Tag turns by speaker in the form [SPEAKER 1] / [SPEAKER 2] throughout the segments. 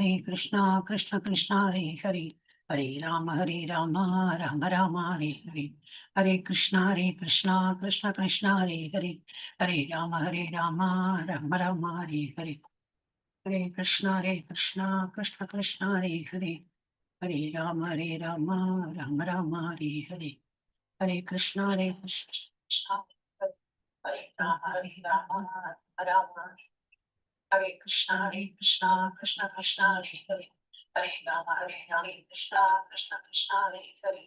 [SPEAKER 1] Hare Krishna Krishna Krishna Hare Hare Hare Rama Rama Rama Hare Hare Hare Krishna Krishna Krishna Hare Hare Hare Rama Rama Rama Hare Hare Hare Krishna Krishna Krishna Hare Hare Hare Rama Rama Rama Hare Hare Hare Krishna Krishna Hare Rama Rama Hare Krishna Krishna Krishna Hare Hare Hare Rama Krishna Krishna Hare Hare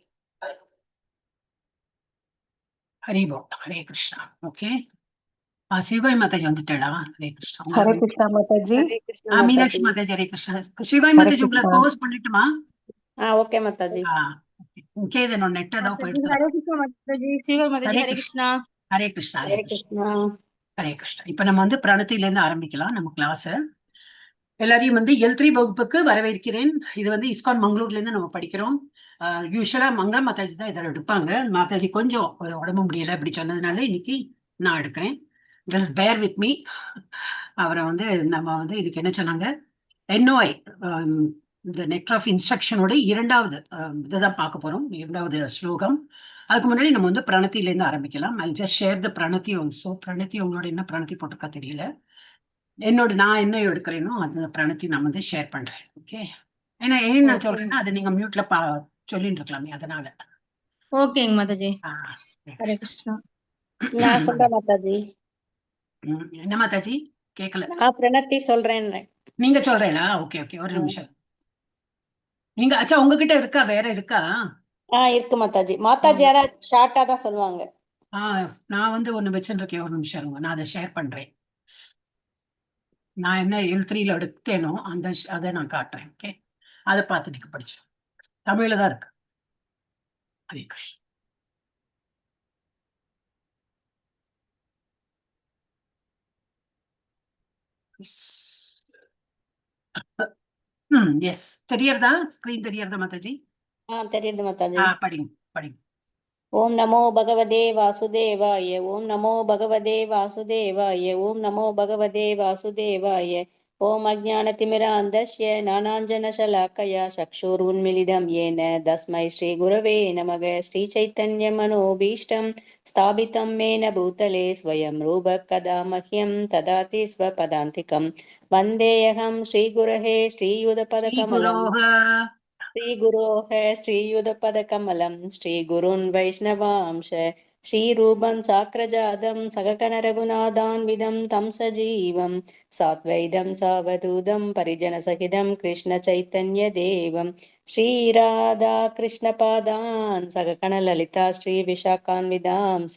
[SPEAKER 1] Hare Bo Hare Krishna. Okay. சிவாய் மாதாஜி வந்துட்டாளா? ஹரே கிருஷ்ணா.
[SPEAKER 2] ஹரே கிருஷ்ணா மாதாஜி.
[SPEAKER 1] மீனாட்சி மாதாஜி ஹரே கிருஷ்ணா. சிவாய் மாதாஜி உங்களை close பண்ணிட்டுமா?
[SPEAKER 3] Okay Mataji.
[SPEAKER 1] Okay இது நான் net ஏதோ போயிட்டு.
[SPEAKER 4] ஹரே கிருஷ்ணா மாதாஜி. சிவாய் மாதாஜி ஹரே கிருஷ்ணா.
[SPEAKER 1] ஹரே கிருஷ்ணா ஹரே கிருஷ்ணா ஹரே கிருஷ்ணா. இப்ப நம்ம வந்து பிரணத்தில இருந்து ஆரம்பிக்கலாம் நம்ம கிளாஸ். எல்லாரையும் வந்து L3 வகுப்புக்கு வரவேற்கிறேன். இது வந்து இஸ்கான் மங்களூர்ல இருந்து நம்ம படிக்கிறோம். யூஸ்வலா மங்கள மாதாஜி தான் இதில் எடுப்பாங்க. மாதாஜி கொஞ்சம் உடம்பு முடியல அப்படி சொன்னதுனால இன்னைக்கு நான் எடுக்கிறேன். Just bear with me. அவரை வந்து நம்ம வந்து இதுக்கு என்ன சொன்னாங்க, NOI இந்த நெக்டர் ஆஃப் இன்ஸ்ட்ரக்ஷனோட இரண்டாவது இதைதான் பார்க்க போறோம், இரண்டாவது ஸ்லோகம். அதுக்கு முன்னாடி நம்ம வந்து பிரணத்திலேருந்து ஆரம்பிக்கலாம். I just share the Pranathi also. Pranathi உங்களோட என்ன பிரணத்தி போட்டிருக்கா தெரியல. நான் என்ன எடுக்கிறேனோ அந்த பிரணத்தி நான் வந்து ஷேர் பண்றேன். ஓகே. ஏன்னா ஏன் நான் சொல்றேன்னா அதை நீங்க மியூட்ல சொல்லிட்டு இருக்கலாமே, அதனால.
[SPEAKER 4] ஓகேங்க மாதாஜி. ஹரே கிருஷ்ணா.
[SPEAKER 3] நான் சொல்றேன் மாதாஜி.
[SPEAKER 1] என்ன மாதாஜி கேக்கல?
[SPEAKER 3] நான் பிரணத்தி சொல்றேன்.
[SPEAKER 1] நீங்க சொல்றீங்களா? ஓகே ஓகே ஒரு நிமிஷம். நீங்க அச்சா உங்ககிட்ட இருக்கா, வேற இருக்கா?
[SPEAKER 3] இருக்கு மாதாஜி. மாதாஜி யாரா ஷார்ட்டா தான் சொல்லுவாங்க.
[SPEAKER 1] நான் வந்து ஒண்ணு வச்சுருக்கேன், ஒரு நிமிஷம் இருங்க, நான் அதை ஷேர் பண்றேன். நான் என்ன L3ல எடுத்தேனோ அதை நான் காட்டுறேன். ஓகே, அதை பார்த்து நீங்க படிச்சு. தமிழ்ல தான் இருக்கு. ஹரே கிருஷ்ணா. எஸ், தெரியறதா? ஸ்கிரீன் தெரியறதா மாதாஜி?
[SPEAKER 3] தெரியுது மாதாஜி.
[SPEAKER 1] படிங்க படிங்க.
[SPEAKER 3] ஓம் நமோ பகவதே வாசுதேவாய. ஓம் நமோ பகவதே வாசுதேவாய. ஓம் நமோ பகவதே வாசுதேவாய. ஓம் அஜ்ஞானதிமிராந்தஸ்ய ஞானாஞ்சனசலாக்கயா சக்ஷுருன்மிலிதம் ஏன தஸ்மை ஸ்ரீ குரவே நமக. ஸ்ரீ சைத்தன்ய மனோபீஷ்டம் ஸ்தாபிதம் மேன பூதலே ஸ்வயம் ரூப கதா மஹ்யம் ததாதி ஸ்வபதாந்திகம். வந்தேயகம் ஸ்ரீகுரஹே ஸ்ரீயுதபதகமலம். श्रीगुरोः श्रीयुधपदकमलं श्रीगुरून् वैष्णवांश श्रीरूपं साग्रजातं सगकनरघुनाथान्वितं तं सजीवं साद्वैतं सावधूतं परिजनसहितं कृष्णचैतन्यदेवं श्रीराधाकृष्णपादान् सगकनललिता श्रीविशाखान्वितांस.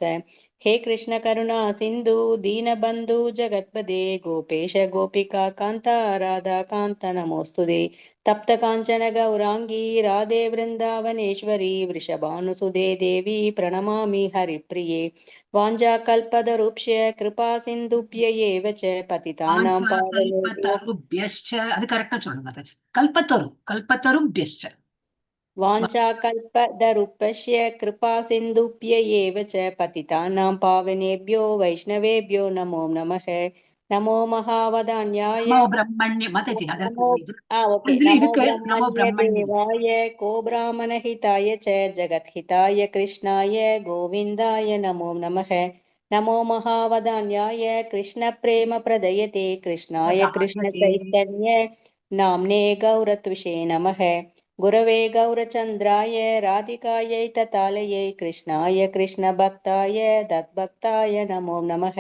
[SPEAKER 3] हे कृष्ण करुणा सिन्धु दीनबन्धु जगत्पदे गोपेश गोपिका कान्ता राधा कान्त नमोस्तुते. तप्त कांचन गौरांगी राधे वृंदावनेश्वरी वृषभानुसुदे देवी प्रणमामि हरिप्रिये. वाञ्छाकल्पतरुभ्य कृपा सिन्धुभ्य एव च पतितानां पावनेभ्यश्च.
[SPEAKER 1] அது கரெக்ட்டா சொல்லுங்க மாதாஜி. கல்பத்தருभ्यश्च.
[SPEAKER 3] वाञ्छाकल्पतरुभ्यश्च कृपा सिन्धुभ्य एव च पतितानां पावनेभ्यो वैष्णवेभ्यो नमो नमः. नमो महावदान्याय
[SPEAKER 1] नमो ब्रह्मण्य माताजी
[SPEAKER 3] नमो ब्रह्मण्य देवाय को ब्राह्मणहिताय च जगद्हिताय कृष्णाय गोविन्दाय नमो नमः. नमो महावदान्याय कृष्ण प्रेम प्रदयते कृष्णाय कृष्ण चैतन्य नाम्ने गौरत्विषे नमः. गुरवे गौरचन्द्राय राधिकायै ततालयै कृष्णाय कृष्ण भक्ताय तद्भक्ताय नमो नमः.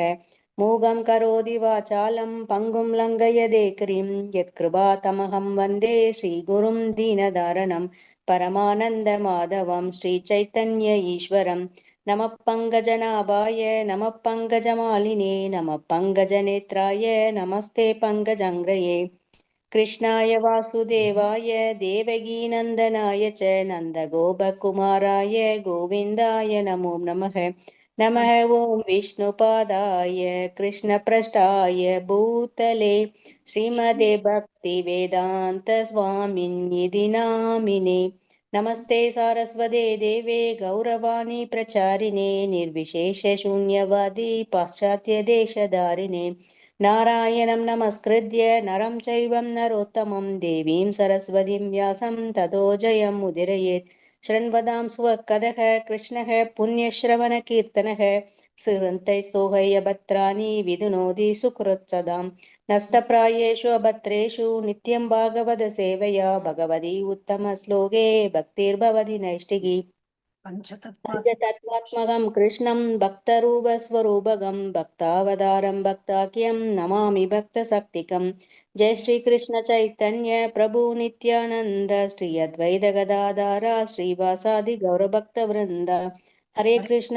[SPEAKER 3] मूगं करोति वाचालं पङ्गुं लङ्घयते गिरिं यत्कृपातमहं वन्दे श्रीगुरुं दीनदारणं परमानन्दमाधवं श्रीचैतन्य ईश्वरं. नमः पङ्कजनाभाय नमः पङ्कजमालिने नमः पङ्कजनेत्राय नमस्ते पङ्कजाङ्घ्रये. कृष्णाय वासुदेवाय देवकीनन्दनाय च नन्दगोपकुमाराय गोविन्दाय नमो नमः. नमः ओं विष्णुपादाय कृष्णप्रष्टाय भूतले श्रीमदे भक्तिवेदान्त स्वामिन्निधि नामिने. नमस्ते सारस्वते देवे गौरवाणी प्रचारिणे निर्विशेष शून्यवादी पाश्चात्य देशधारिणे. नारायणं नमस्कृत्य नरं चैवं नरोत्तमं देवीं सरस्वतीं व्यासं ततो जयम् उदीरयेत्। शृण्वतां स्वकदः कृष्णः पुण्यश्रवणकीर्तनः सुहृन्तैस्तोहयभद्राणि विदुनोति सुकृत्सदाम्। नष्टप्रायेषु अभद्रेषु नित्यं भागवतसेवया भगवती उत्तमश्लोके भक्तिर्भवति नैष्टिकी। पञ्चतत्त्वात्मकं कृष्णं भक्तरूपस्वरूपकं भक्तावतारं भक्ताख्यं नमामि भक्तशक्तिकं। जय श्रीकृष्ण चैतन्य प्रभु नित्यानन्द श्री अद्वैत गदाधर श्रीवासादि गौरभक्तवृन्द। हरे कृष्ण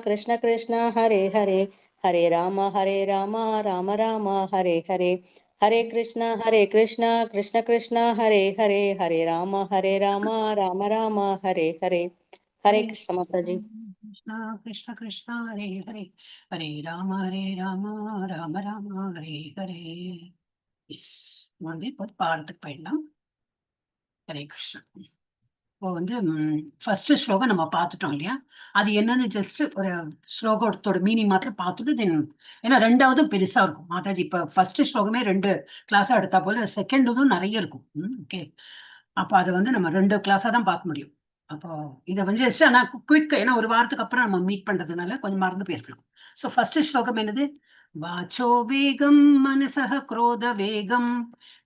[SPEAKER 3] कृष्ण कृष्ण हरे हरे, हरे राम राम राम हरे हरे। हरे कृष्ण कृष्ण कृष्ण हरे हरे, हरे राम राम राम हरे हरे। हरे कृष्ण माता जी।
[SPEAKER 1] कृष्ण कृष्ण कृष्ण हरे हरे, हरे राम राम राम हरे हरे. எஸ் வந்து இப்போ பாடத்துக்கு போயிடலாம். ஹரே கிருஷ்ணா. இப்போ வந்து ஃபர்ஸ்ட் ஸ்லோகம் நம்ம பார்த்துட்டோம் இல்லையா? அது என்னன்னு ஜஸ்ட் ஒரு ஸ்லோகத்தோட மீனிங் மாத்திரம் பார்த்துட்டு தென், ஏன்னா ரெண்டாவது பெருசா இருக்கும் மாதாஜி. இப்ப ஃபர்ஸ்ட் ஸ்லோகமே 2 கிளாஸா எடுத்தா போல செகண்டும் நிறைய இருக்கும். ஓகே, அப்ப அதை வந்து நம்ம 2 கிளாஸா தான் பார்க்க முடியும். அப்போ இதை வந்து ஜஸ்ட் ஆனா குயிக், ஏன்னா ஒரு வாரத்துக்கு அப்புறம் நம்ம மீட் பண்றதுனால கொஞ்சம் மறந்து போயிருக்கலாம். ஸோ ஃபர்ஸ்ட் ஸ்லோகம் என்னது? வாச்சோ வேகம் மனசः क्रोध வேகம்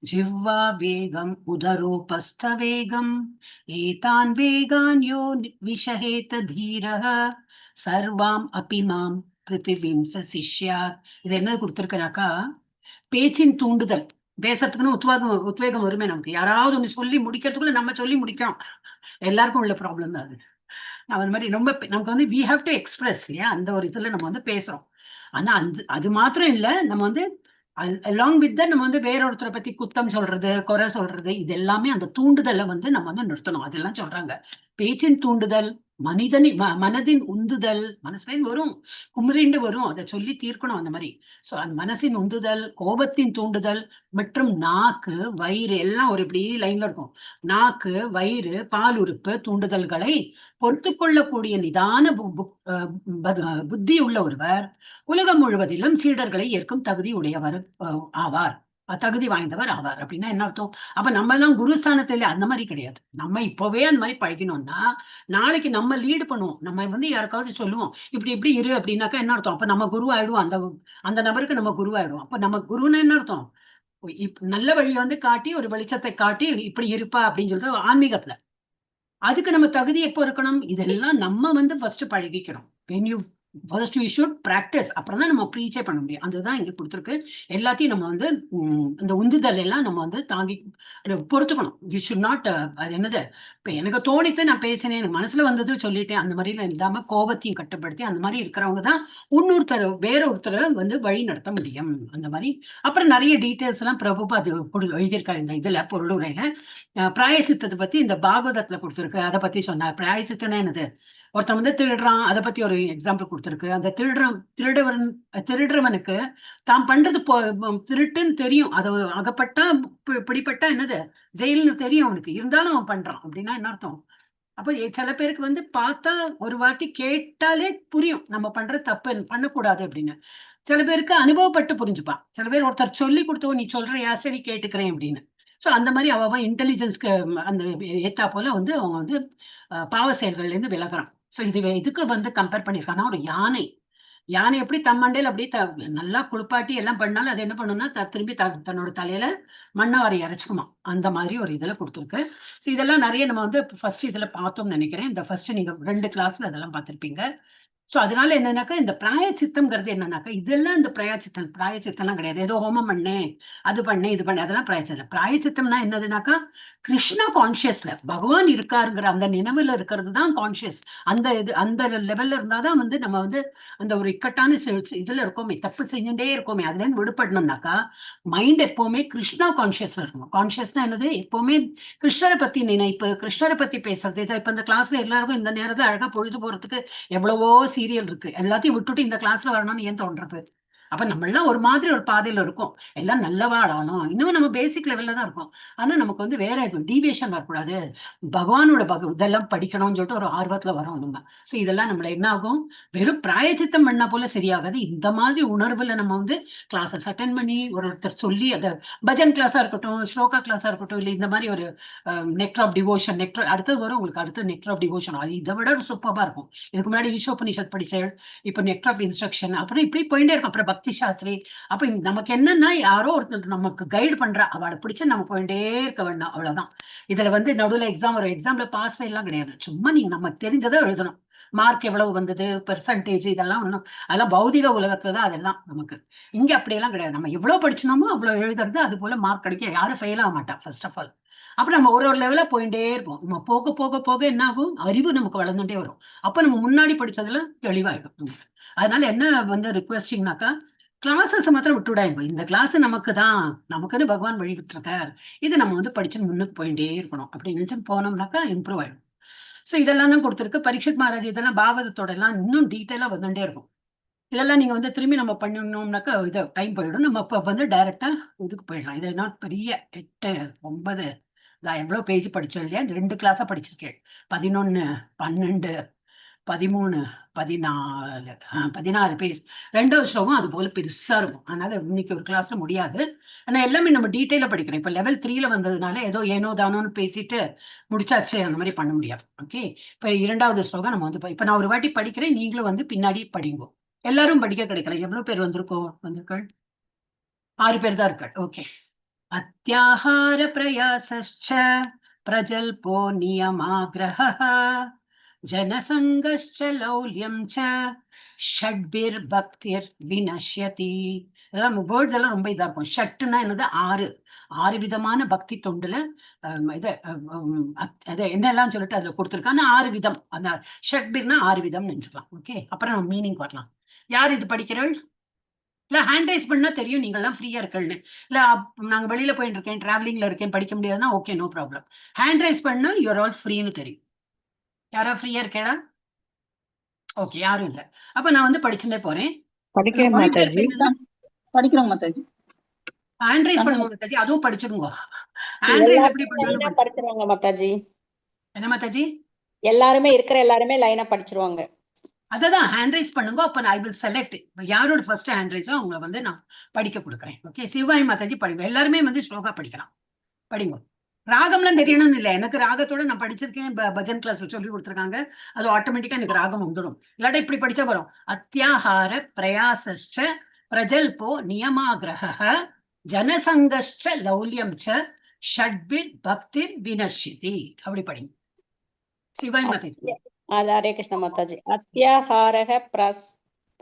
[SPEAKER 1] जिह्वा வேகம் उदरोपस्थ வேகம் एतान् वेगान् यो विषहेत धीरः सर्वाम् अपि माम् பிருத்திவீம் சிஷ்யாத். இது என்ன கொடுத்திருக்கனாக்கா, பேச்சின் தூண்டுதல். பேசுறதுக்குன்னு உத்வேகம் வருமே நமக்கு. யாராவது ஒண்ணு சொல்லி முடிக்கிறதுக்குள்ள நம்ம சொல்லி முடிக்கிறோம். எல்லாருக்கும் உள்ள ப்ராப்ளம் தான் அது. அது மாதிரி ரொம்ப நமக்கு வந்து வி ஹாவ் டு எக்ஸ்பிரஸ் இல்லையா, அந்த ஒரு இதுல நம்ம வந்து பேசுறோம். ஆனா அது மாத்திரம் இல்ல, நம்ம வந்து அலாங் வித் தட் நம்ம வந்து வேற ஒருத்தரை பத்தி குத்தம் சொல்றது, குறை சொல்றது, இது எல்லாமே அந்த தூண்டுதலை வந்து நம்ம வந்து நிறுத்தணும். அதெல்லாம் சொல்றாங்க. பேச்சின் தூண்டுதல், மனதின் உந்துதல், மனசுல வரும், குமுறிண்டு வரும், அதை சொல்லி தீர்க்கணும் அந்த மாதிரி. சோ அந்த மனசின் உந்துதல், கோபத்தின் தூண்டுதல் மற்றும் நாக்கு வயிறு எல்லாம் ஒரு இப்படி லைன்ல இருக்கும். நாக்கு வயிறு பால் உறுப்பு தூண்டுதல்களை பொறுத்து கொள்ளக்கூடிய நிதான புத்தி உள்ள ஒருவர் உலகம் முழுவதிலும் சீடர்களை ஏற்கும் தகுதி உடையவர் ஆவார், தகுதி வாய்ந்தவர் ஆவார். அப்படின்னா என்ன அர்த்தம்? அப்ப நம்ம எல்லாம் குருஸ்தானத்துல அந்த மாதிரி கிடையாது. நம்ம இப்பவே அந்த மாதிரி பழகினோம்னா நாளைக்கு நம்ம லீடு பண்ணுவோம். நம்ம வந்து யாருக்காவது சொல்லுவோம் இப்படி இப்படி இரு அப்படின்னாக்கா என்ன அர்த்தம்? அப்ப நம்ம குரு ஆயிடுவோம், அந்த நபருக்கு நம்ம குரு ஆயிடுவோம். அப்ப நம்ம குருன்னு என்ன அர்த்தம்? நல்ல வழியை வந்து காட்டி, ஒரு வெளிச்சத்தை காட்டி இப்படி இருப்பா அப்படின்னு சொல்ற ஆன்மீகத்துல. அதுக்கு நம்ம தகுதி எப்போ இருக்கணும்? இதெல்லாம் நம்ம வந்து first பழகிக்கணும். when you first you should practice, அப்புறம் தான் நம்ம ப்ரீச்சே பண்ண முடியும். அதுதான் இங்க கொடுத்துருக்கு. எல்லாத்தையும் நம்ம வந்து இந்த உந்துதல் எல்லாம் நம்ம வந்து தாங்கி பொறுத்துக்கணும். யூ ஷுட் நாட், அது என்னது, இப்ப எனக்கு தோணித்து நான் பேசினேன், எனக்கு மனசுல வந்தது சொல்லிட்டேன், அந்த மாதிரி இல்லாம கோபத்தையும் கட்டுப்படுத்தி அந்த மாதிரி இருக்கிறவங்க தான் வேற ஒருத்தரை வந்து வழி நடத்த முடியும். அந்த மாதிரி அப்புறம் நிறைய டீட்டெயில்ஸ் எல்லாம் பிரபுபா அது எழுதியிருக்காரு இந்த இதுல பொருளுரையில. பிராயசித்தத்தை பத்தி இந்த பாகவதத்துல கொடுத்துருக்கு, அதை பத்தி சொன்னார். பிராயசித்தனா என்னது? ஒருத்தன் வந்து திருடுறான், அதை பத்தி ஒரு எக்ஸாம்பிள் கொடுத்துருக்கு. அந்த திருடுறவனுக்கு தான் பண்றது திருட்டுன்னு தெரியும், அது அகப்பட்டா பிடிப்பட்டா என்னது ஜெயில்னு தெரியும் அவனுக்கு, இருந்தாலும் அவன் பண்றான். அப்படின்னா என்ன அர்த்தம்? அப்ப சில பேருக்கு வந்து பார்த்தா ஒரு வாட்டி கேட்டாலே புரியும் நம்ம பண்ற தப்பு பண்ணக்கூடாது அப்படின்னு. சில பேருக்கு அனுபவப்பட்டு புரிஞ்சுப்பான். சில பேர் ஒருத்தர் சொல்லி கொடுத்தோ நீ சொல்றியா சரி கேட்டுக்கிறேன் அப்படின்னு. சோ அந்த மாதிரி அவன் இன்டெலிஜென்ஸ்க்கு அந்த ஏத்தா போல வந்து அவங்க வந்து பாவ செயல்கள்ல இருந்து விலகுறான். சோ இதுக்கு வந்து கம்பேர் பண்ணிருக்காங்கன்னா, ஒரு யானை எப்படி தம்மண்டையில் அப்படியே நல்லா குளிப்பாட்டி எல்லாம் பண்ணாலும் அது என்ன பண்ணும்னா திரும்பி தன்னோட தலையில மண்ணாவாரி அரைச்சுக்குமா. அந்த மாதிரி ஒரு இதுல கொடுத்துருக்கு. இதெல்லாம் நிறைய நம்ம வந்து ஃபர்ஸ்ட் இதுல பார்த்தோம்னு நினைக்கிறேன். இந்த ஃபர்ஸ்ட் நீங்க 2 கிளாஸ்ல அதெல்லாம் பார்த்திருப்பீங்க. சோ அதனால என்னன்னாக்கா, இந்த பிராயச்சித்தம்ங்கிறது என்னன்னாக்கா, இதெல்லாம் இந்த பிராயச்சித்தம்லாம் கிடையாது. ஏதோ ஹோமம் பண்ணேன், அது பண்ணேன், இது பண்ணேன், அதெல்லாம் பிராயச்சித்தம். பிராயச்சித்தம்னா என்னதுனாக்கா, கிருஷ்ண கான்சியஸ்ல பகவான் இருக்காருங்கிற அந்த நினைவுல இருக்கிறது தான் கான்சியஸ். அந்த லெவல்ல இருந்தாதான் வந்து நம்ம வந்து அந்த ஒரு இக்கட்டான இதுல இருக்கோமே, தப்பு செஞ்சுட்டே இருக்கோமே, அதுல இருந்து விடுபடணும்னாக்கா மைண்ட் எப்பவுமே கிருஷ்ணா கான்சியஸ்ல இருக்கணும். கான்சியஸ்னா என்னது? எப்பவுமே கிருஷ்ணரை பத்தி நினைப்பு, கிருஷ்ணரை பத்தி பேசுறது. இப்ப இந்த கிளாஸ்ல எல்லாருக்கும் இந்த நேரத்துல அழகா பொழுது போறதுக்கு எவ்வளவோ சீரியல் இருக்கு. எல்லாத்தையும் விட்டுட்டு இந்த கிளாஸ்ல வரணும்னு ஏன் தோன்றது? அப்ப நம்ம எல்லாம் ஒரு மாதிரி ஒரு பாதையில இருக்கோம், எல்லாம் நல்லவா ஆளணும், இன்னும் நம்ம பேசிக் லெவல்ல தான் இருக்கோம். ஆனா நமக்கு வந்து வேற எதுவும் டீவியேஷன் வரக்கூடாது, பகவானோட இதெல்லாம் படிக்கணும்னு சொல்லிட்டு ஒரு ஆர்வத்துல வரோம் நம்ம. சோ இதெல்லாம் நம்மள என்ன ஆகும், வெறும் பிராயச்சித்தம் பண்ணா போல சரியாகாது. இந்த மாதிரி உணர்வுல நம்ம வந்து கிளாஸஸ் அட்டென்ட் பண்ணி ஒருத்தர் சொல்லி, அத பஜன் கிளாஸா இருக்கட்டும், ஸ்லோகா கிளாஸா இருக்கட்டும், இல்ல இந்த மாதிரி ஒரு நெக்டர் ஆஃப் டிவோஷன், நெக்டர் அடுத்தது வரும் உங்களுக்கு, அடுத்து நெக்டர் ஆஃப் டிவோஷன், அது இதை விட சூப்பரா இருக்கும். இதுக்கு முன்னாடி ஈஷோபனிஷத் படிச்சேன், இப்ப நெக்டர் ஆஃப் இன்ஸ்ட்ரக்ஷன், அப்புறம் இப்படி போயிட்டே இருக்கும். அப்புறம் பக்தி சாஸ்திரி. அப்ப நமக்கு என்னன்னா, யாரோ ஒருத்தர் நமக்கு கைடு பண்றா, அவளை பிடிச்சு நம்ம போயிட்டே இருக்க வேண்டாம், அவ்வளவுதான். இதுல வந்து நடுவுல எக்ஸாம் வரும், எக்ஸாம்ல பாஸ் ஃபெயில் எல்லாம் கிடையாது, சும்மா நீங்க நம்ம தெரிஞ்சதை எழுதணும். மார்க் எவ்வளவு வந்தது, பெர்சன்டேஜ், இதெல்லாம் ஒண்ணும், அதெல்லாம் பௌதிக உலகத்துலதான் அதெல்லாம் நமக்கு. இங்க அப்படியெல்லாம் கிடையாது, நம்ம எவ்வளவு படிச்சோமோ அவ்வளவு எழுதுறது, அது போல மார்க் கிடைக்கும், யாரும் ஃபெயில் ஆக மாட்டா ஃபர்ஸ்ட் ஆஃப் ஆல். அப்ப நம்ம ஒரு லெவலா போயிட்டே இருப்போம், நம்ம போக போக போக என்ன ஆகும், அறிவு நமக்கு வளர்ந்துட்டே வரும். அப்ப நம்ம முன்னாடி படிச்சதுல தெளிவாயிடும். அதனால என்ன வந்து ரிக்வெஸ்டிங்னாக்கா, கிளாஸஸ் மாத்திரம் விட்டுவிடாங்க. இந்த கிளாஸ் நமக்கு தான், நமக்குன்னு பகவான் வழி விட்டுருக்கார், இது நம்ம வந்து படிச்சு முன்னுக்கு போயிட்டே இருக்கணும் அப்படின்னு நினைச்சு போனோம்னாக்கா இம்ப்ரூவ் ஆயிடும். சோ இதெல்லாம் தான் கொடுத்துருக்கு பரீட்சித் மகாராஜ். இதெல்லாம் பாகவதத்தோட எல்லாம் இன்னும் டீட்டெயிலா வந்துட்டே இருக்கும். இதெல்லாம் நீங்க வந்து திரும்பி நம்ம பண்ணணும்னாக்கா இது டைம் போயிடும். நம்ம இப்ப வந்து டைரக்டா இதுக்கு போயிடலாம். இது என்ன பெரிய 8, 9, நான் எவ்வளவு பேஜ் படிச்சோம் இல்லையா, 2 கிளாஸா படிச்சிருக்கேன். 11, 12, 13, 14, 16 பேஜ். 2வது ஸ்லோகம் அது போல பெருசா இருக்கும். அதனால இன்னைக்கு ஒரு கிளாஸ்ல முடியாது. ஆனா எல்லாமே நம்ம டீட்டெயிலா படிக்கிறோம். இப்ப லெவல் 3ல வந்ததுனால ஏதோ ஏனோ தானோன்னு பேசிட்டு முடிச்சாச்சு அந்த மாதிரி பண்ண முடியாது. ஓகே, இப்ப 2வது ஸ்லோகம் நம்ம வந்து இப்ப நான் ஒரு வாட்டி படிக்கிறேன், நீங்களும் வந்து பின்னாடி படிங்க. எல்லாரும் படிக்க கிடைக்கல. எவ்வளவு பேர் வந்திருக்கோம்? வந்திருக்கள் 6 பேர் தான் இருக்காள். ஓகே. அத்தியாஹார பிரயாசஸ்ச பிரஜல்போ நியமாக்ரஹः ஜனசங்கஸ்ச லௌல்யம் ச ஷட்பிர் பக்திர் வினஷ்யதி. இதெல்லாம் வேர்ட்ஸ் எல்லாம் ரொம்ப இதா இருக்கும். ஷட்டுன்னா என்னது, 6 விதமான பக்தி தொண்டுல இதை என்னெல்லாம் சொல்லிட்டு அதுல கொடுத்துருக்காங்க. 6 விதம், அந்த ஷட்பிர்னா 6 விதம் நினைச்சுக்கலாம். ஓகே, அப்புறம் நம்ம மீனிங் வரலாம். யார் இது படிக்கிறீர்கள்? இல்ல ஹேண்ட் ரைஸ் பண்ணா தெரியும் நீங்க எல்லாம் ஃப்ரீயா இருக்கல்னு. இல்ல நாங்க வெளியில போயிட்டு இருக்கேன், டிராவலிங்ல இருக்கேன், படிக்க முடியாதுன்னா okay, no problem. Hand raise பண்ணா யூஆர் ஆல் ஃப்ரீன்னு தெரியும். யாரா ஃப்ரீயா இருக்கேடா? ஓகே, யாரும் இல்ல. அப்ப நான் வந்து படிச்சுட்டே போறேன்.
[SPEAKER 2] படிக்கிறேன் மாதாஜி. படிக்கிறோம் மாதாஜி.
[SPEAKER 1] ஹேண்ட் ரைஸ் பண்ணுங்க மாதாஜி, அதுவும் படிச்சிருங்க. ஹேண்ட் ரைஸ் எப்படி பண்ணணும்
[SPEAKER 3] படிச்சிருவாங்க மாதாஜி.
[SPEAKER 1] என்ன மாதாஜி?
[SPEAKER 3] எல்லாருமே லைனா படிச்சிருவாங்க.
[SPEAKER 1] அததான் ஹேண்ட் ரைஸ் பண்ணுங்க. அப்ப ஐ வில் செலக்ட் யாரோட ஃபர்ஸ்ட் ஹேண்ட் ரைஸோ அவங்கள வந்து நான் படிக்க கொடுக்குறேன். ஓகே, சிவாய் மாதாஜி படிங்க. எல்லாருமே வந்து ஸ்லோகா படிக்கலாம், படிங்க. ராகம்லாம் தெரியணும்னு இல்லை, எனக்கு ராகத்தோட நான் படிச்சிருக்கேன், பஜன் கிளாஸ்ல சொல்லி கொடுத்துருக்காங்க, அது ஆட்டோமேட்டிக்கா எனக்கு ராகம் வந்துடும். இல்லாட்டா இப்படி படிச்சா வரும். அத்தியாஹார பிரயாசஸ்ச பிரஜல்போ நியமாக்ரஹः ஜனசங்கஸ்ச லௌல்யம் ச ஷட்பிர் பக்திர் வினஷ்யதி. அப்படி படிங்க. சிவாய் மாதாஜி.
[SPEAKER 3] ஹரே கிருஷ்ண மாதாஜி. அத்தியாஹாரः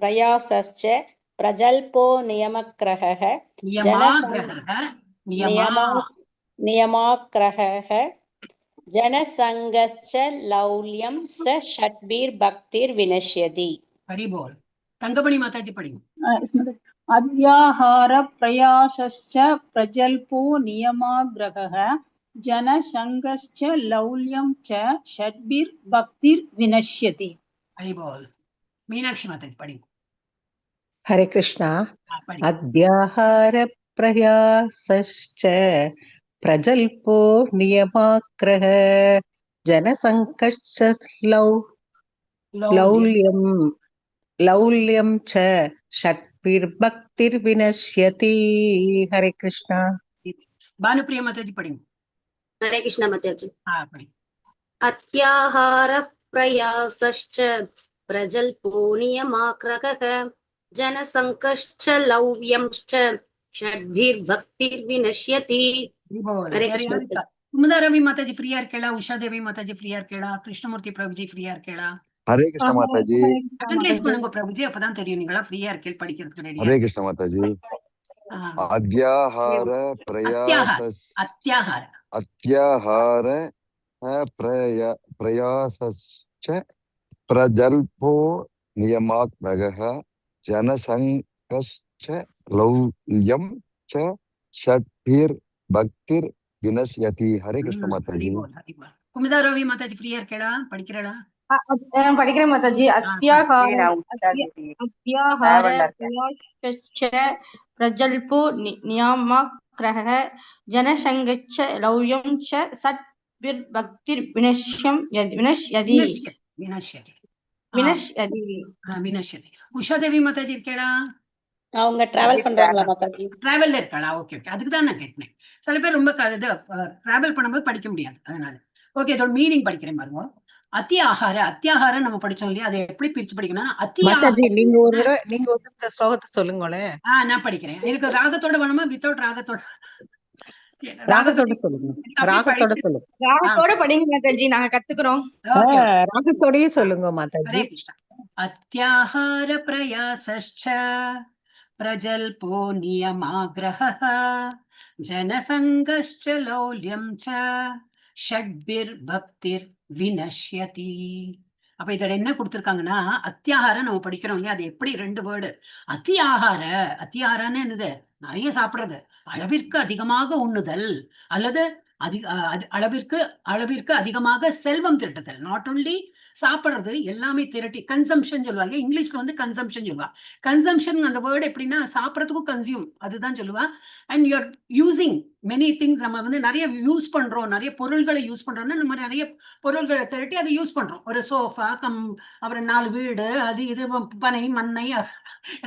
[SPEAKER 3] பிரயாசஸ்ச பிரஜல்போ நியமக்ரஹः நியமாக்ரஹः ஜனசங்கஸ்ச லௌல்யம் ச ஷட்பிர் பக்திர் வினஷ்யதி.
[SPEAKER 1] ஹரி போல். தங்கமணி மாதாஜி படிங்க.
[SPEAKER 2] அத்தியாஹார பிரயாசஸ்ச பிரஜல்போ நியமாக்ரஹः ஜனசங்கஸ்ச லௌல்யம் ச ஷட்பிர் பக்திர் வினஷ்யதி.
[SPEAKER 1] ஹரி போல். மீனாட்சி மாதாஜி படிங்க.
[SPEAKER 5] ஹரே கிருஷ்ணா. அத்தியாஹார பிரயாசஸ்ச பிரஜல்போ நியமாக்ரஹ ஜனசங்கஸ்ச லௌல்யம் ச ஷட்பிர் பக்திர் வினஷ்யதி. ஹரே கிருஷ்ணா.
[SPEAKER 1] பானுப்பிரியா மாதாஜி படிங்க.
[SPEAKER 6] ஹரே கிருஷ்ணா மாதாஜி.
[SPEAKER 1] படிங்க.
[SPEAKER 6] அத்தியாஹார பிரயாசஸ்ச பிரஜல்போ நியமாக்ரஹः ஜனசங்கஸ்ச லௌல்யம் ச ஷட்பிர் பக்திர் வினஷ்யதி.
[SPEAKER 1] குமுதா ரவி மாதாஜி ஃப்ரீயா இருக்கேளா? உஷா தேவி மாதாஜி ஃப்ரீயா இருக்கேளா? கிருஷ்ணமூர்த்தி பிரபுஜி ஃப்ரீயா இருக்கேளா?
[SPEAKER 7] ஹரே கிருஷ்ண மாதாஜி.
[SPEAKER 1] ஹேண்ட் பண்ணுங்க பிரபுஜி, அப்பதான் தெரியும் நீங்களா ஃப்ரீயா இருக்கே படிக்கிறதுக்கு ரெடியா.
[SPEAKER 7] ஹரே கிருஷ்ண மாதாஜி. அத்தியாஹார பிரயாசஸ்ச பிரஜல்போ நியமாக்ரஹः ஜனசங்கஸ்ச லௌல்யம் ச ஷட்பிர் பக்திர் வினஷ்யதி. ஹரே கிருஷ்ண மாதாஜி.
[SPEAKER 1] குமுதா ரவி மாதாஜி ஃப்ரீயா இருக்கேளா? படிக்கிறா?
[SPEAKER 4] படிக்கிறேன் மாதாஜி. அத்தியாகார பிரயாசஸ்ச பிரஜல்போ நியாமக்ரஹ ஜனசங்கச்ச லௌயம் ச சத்பிர்பக்திர் வினஷ்யதி.
[SPEAKER 1] உஷாதேவி மாதாஜி இருக்கா?
[SPEAKER 3] அவங்க டிராவல் பண்றாங்களா மாதாஜி?
[SPEAKER 1] டிராவல்ல இருக்காளா? ஓகே ஓகே, அதுக்குதான் நான் கேட்டேன். சில பேர் ரொம்ப டிராவல் பண்ணும்போது படிக்க முடியாது, அதனால ஓகே. இதோட மீனிங் படிக்கிறேன் பாருங்க. அத்தியாகாரம் நம்ம படிச்சோம் இல்லையா, அதை எப்படி பிரிச்சு படிக்கணும்னா
[SPEAKER 5] நீங்க ஒரு தடவை ஸ்லோகத்தை சொல்லுங்களேன்.
[SPEAKER 1] நான் படிக்கிறேன். எனக்கு ராகத்தோட வேணுமா வித்தவுட் ராகத்தோட?
[SPEAKER 5] ராகத்தோட சொல்லுங்க.
[SPEAKER 4] ராகத்தோட படிங்க மாதாஜி, நாங்க கத்துக்கிறோம்.
[SPEAKER 5] ராகத்தோடயே சொல்லுங்க மாதாஜி.
[SPEAKER 1] அத்தியாகார பிரயாசஸ்ச பிரஜல்போ நியமாக்ரஹ ஜனசங்கஸ்ச லௌல்யம் ச ஷட்பிர் பக்திர் வினஷ்யதி. அப்ப இதோட என்ன கொடுத்திருக்காங்கன்னா, அத்தியாகாரம் நம்ம படிக்கிறோம் இல்லையா, அது எப்படி ரெண்டு வேர்டு. அத்தியாகாரன்னு என்னது? நிறைய சாப்பிடுறது, அளவிற்கு அதிகமாக உண்ணுதல், அல்லது அளவிற்கு அதிகமாக செல்வம் திரட்டுதல். நாட் ஒன்லி சாப்பிடுறது, எல்லாமே திரட்டி கன்சம்ஷன் சொல்லுவாங்க. இங்கிலீஷ்ல வந்து கன்சம்ஷன் சொல்லுவா. கன்சம்ஷன் அந்த வேர்டு எப்படின்னா சாப்பிடறதுக்கும் கன்சியூம், அதுதான் சொல்லுவா. And you're using many things. நம்ம வந்து நிறைய யூஸ் பண்றோம், நிறைய பொருள்களை யூஸ் பண்றோம்னா நம்ம நிறைய பொருள்களை திரட்டி அதை யூஸ் பண்றோம். ஒரு சோஃபா, அப்புறம் 4 வீடு, அது இது, பனை மண்ணை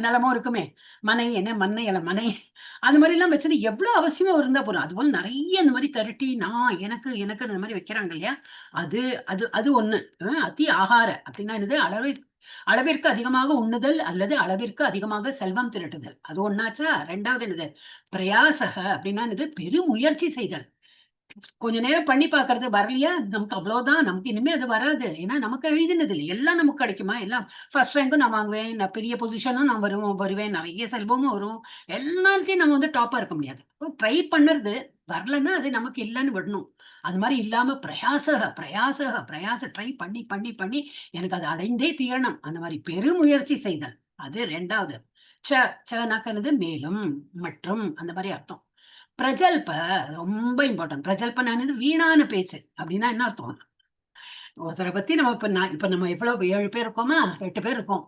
[SPEAKER 1] நிலமோ இருக்குமே, மனை என்ன மண்ணை அல்ல மனை, அந்த மாதிரி எல்லாம் வச்சது எவ்வளவு அவசியமா இருந்தா போறோம். அது போல நிறைய இந்த மாதிரி திரட்டி நான் எனக்கு இந்த மாதிரி வைக்கிறாங்க இல்லையா, அது அது அது ஒண்ணு. அத்தி ஆகார அப்படின்னா என்னது? அளவிற்கு அதிகமாக உண்ணுதல் அல்லது அளவிற்கு அதிகமாக செல்வம் திரட்டுதல், அது ஒண்ணாச்சா. ரெண்டாவது என்னது? பிரயாசக அப்படின்னா என்னது? பெருமுயற்சி செய்தல். கொஞ்ச நேரம் பண்ணி பாக்குறது வரலையா, நமக்கு அவ்வளவுதான், நமக்கு இனிமே அது வராது. ஏன்னா நமக்கு எழுதினது இல்லை, எல்லாம் நமக்கு கிடைக்குமா? எல்லாம் ஃபர்ஸ்ட் ரேங்கும் நான் வாங்குவேன், நான் பெரிய பொசிஷனும் நான் வருவேன், நிறைய செல்வமும் வரும், எல்லாத்தையும் நம்ம வந்து டாப்பா இருக்க முடியாது. ட்ரை பண்ணுறது வரலன்னா அது நமக்கு இல்லைன்னு விடணும். அது மாதிரி இல்லாம பிரயாச ட்ரை பண்ணி பண்ணி பண்ணி எனக்கு அது அடைந்தே தீரணும், அந்த மாதிரி பெருமுயற்சி செய்தல், அது ரெண்டாவது. சனாக்கனது மேலும் மற்றும் அந்த மாதிரி அர்த்தம். பிரஜல்ப ரொம்ப இம்பார்ட்டன்ட். பிரஜல்பனானது வீணான பேச்சு அப்படின்னா என்ன அர்த்தம்? ஒருத்தரை பத்தி நம்ம இப்ப நம்ம எவ்வளவு 7 பேர் இருக்கோமா, 8 பேர் இருக்கோம்,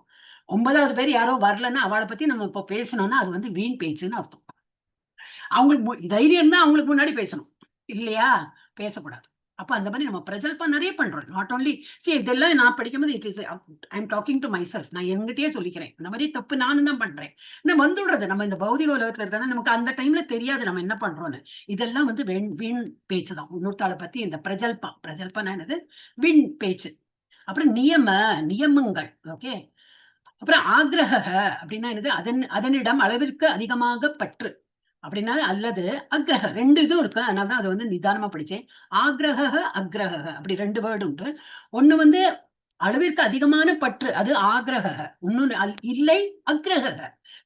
[SPEAKER 1] 9வது பேர் யாரோ வரலன்னா அவளை பத்தி நம்ம இப்ப பேசணும்னா அது வந்து வீண் பேச்சுன்னு அர்த்தம். அவங்களுக்கு தைரியம் தான் அவங்களுக்கு முன்னாடி பேசணும் இல்லையா, பேசக்கூடாது. அப்ப அந்த மாதிரி நம்ம பிரஜல்பா நிறைய பண்றோம். நாட் ஓன்லி இதெல்லாம் நான் படிக்கும்போது it is I am talking to my self, நான் என்கிட்டயே சொல்லிக்கிறேன். இந்த மாதிரி தப்பு நானும் தான் பண்றேன். நான் வந்துடுறது நம்ம இந்த பௌதிக உலகத்துல இருக்கிறதா நமக்கு அந்த டைம்ல தெரியாது நம்ம என்ன பண்றோம்னு. இதெல்லாம் வந்து வீண் பேச்சுதான். இன்னொருத்தாளை பத்தி இந்த பிரஜல்பானா என்னது? வீண் பேச்சு. அப்புறம் நியமங்கள். ஓகே. அப்புறம் ஆக்ரஹ அப்படின்னா என்னது? அதனிடம் அளவிற்கு அதிகமாக பற்று அப்படின்னா, அல்லது அக்ரஹ, 2 இதுவும் இருக்கு, அதனாலதான் அதை வந்து நிதானமா படிச்சேன். ஆக்ரஹ அக்ரஹ அப்படி 2 வேர்டு உண்டு. ஒண்ணு வந்து அளவிற்கு அதிகமான பற்று, அது ஆக்ரஹ. இன்னொன்னு இல்லை அக்ரஹ,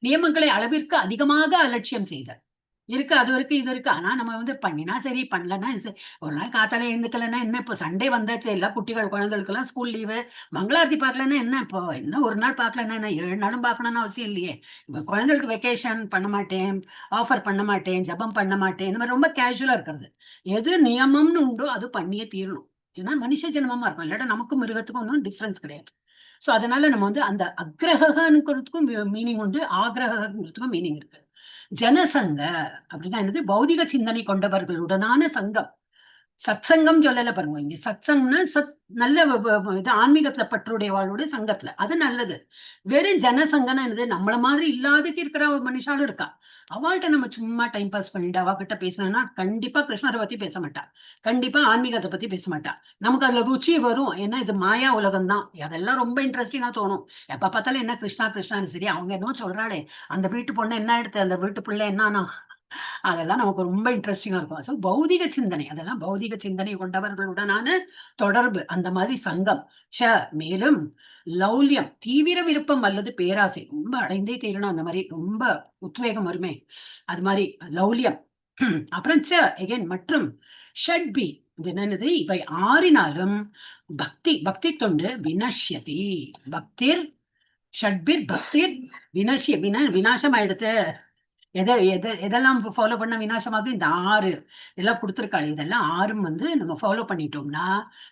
[SPEAKER 1] நியமங்களை அளவிற்கு அதிகமாக அலட்சியம் செய்தல் இருக்கு, அது இருக்கு, இது இருக்கு. ஆனா நம்ம வந்து பண்ணினா சரி, பண்ணலன்னா ஒரு நாள் காத்தால எழுந்துக்கலன்னா என்ன, இப்போ சண்டே வந்தாச்சு, எல்லா குட்டிகள் குழந்தைகளுக்கு எல்லாம் ஸ்கூல் லீவு, மங்களாரத்தி பார்க்கலன்னா என்ன, இப்போ என்ன ஒரு நாள் பார்க்கலன்னா என்ன, 7 நாளும் பார்க்கணும்னு அவசியம் இல்லையே. இப்போ குழந்தைகளுக்கு வெக்கேஷன் பண்ண மாட்டேன், ஆஃபர் பண்ண மாட்டேன், ஜபம் பண்ண மாட்டேன், இந்த மாதிரி ரொம்ப கேஷுவலா இருக்கிறது. எது நியமம்னு உண்டோ அது பண்ணியே தீரணும். ஏன்னா மனுஷ ஜென்மமா இருக்கும், இல்லாட்டா நமக்கும் மிருகத்துக்கும் ஒன்றும் டிஃபரன்ஸ் கிடையாது. சோ அதனால நம்ம வந்து அந்த அக்ரஹங்கிறதுக்கும் மீனிங் உண்டு, ஆக்ரஹங்கிறதுக்கும் மீனிங் இருக்கு. ஜனசங்க அப்படின்னா என்னது? பௌதிக சிந்தனை கொண்டவர்களுடனான சங்கம். சத்சங்கம் சொல்லல பாருங்க, இங்க சத்சங்னா நல்ல இது ஆன்மீகத்துல பற்றுடையவாளோட சங்கத்துல, அது நல்லது. வெறும் ஜனசங்கம்னா என்னது? நம்மள மாதிரி இல்லாதக்கு இருக்கிற மனுஷாலும் இருக்கா, அவள்கிட்ட நம்ம சும்மா டைம் பாஸ் பண்ணிட்டு அவகிட்ட பேசணும்னா கண்டிப்பா கிருஷ்ணரை பத்தி பேச மாட்டா, கண்டிப்பா ஆன்மீகத்தை பத்தி பேச மாட்டா. நமக்கு அதுல ருச்சி வரும், ஏன்னா இது மாயா உலகம் தான், அதெல்லாம் ரொம்ப இன்ட்ரெஸ்டிங்கா தோணும். எப்ப பார்த்தாலும் என்ன கிருஷ்ணா கிருஷ்ணான்னு. சரி, அவங்க என்ன சொல்றாளே, அந்த வீட்டு பொண்ணு என்ன எடுத்து, அந்த வீட்டு பிள்ளை என்னன்னா, அதெல்லாம் நமக்கு ரொம்ப இன்ட்ரெஸ்டிங்கா இருக்கும். ஸோ பௌதிக சிந்தனை, அதெல்லாம் பௌதிக சிந்தனை கொண்டவர்களுடனான தொடர்பு, அந்த மாதிரி சங்கம். மேலும் லௌல்யம், தீவிர விருப்பம் அல்லது பேராசை, ரொம்ப அடைந்தே தீரணும், அந்த மாதிரி ரொம்ப உத்வேகம் வருமே, அது மாதிரி லௌல்யம். அப்புறம் எகைன் மற்றும் ஷட்பி, இது என்னது? இவை 6னாலும் பக்தி தொண்டு வினஷ்யதி. பக்திர் ஷட்பிர் பக்திர் வினாசம் ஆயிடுத்து. எதெல்லாம் ஃபாலோ பண்ண விநாசமாக இந்த 6 எல்லாம் கொடுத்துருக்காள். இதெல்லாம் 6ம் வந்து நம்ம ஃபாலோ பண்ணிட்டோம்னா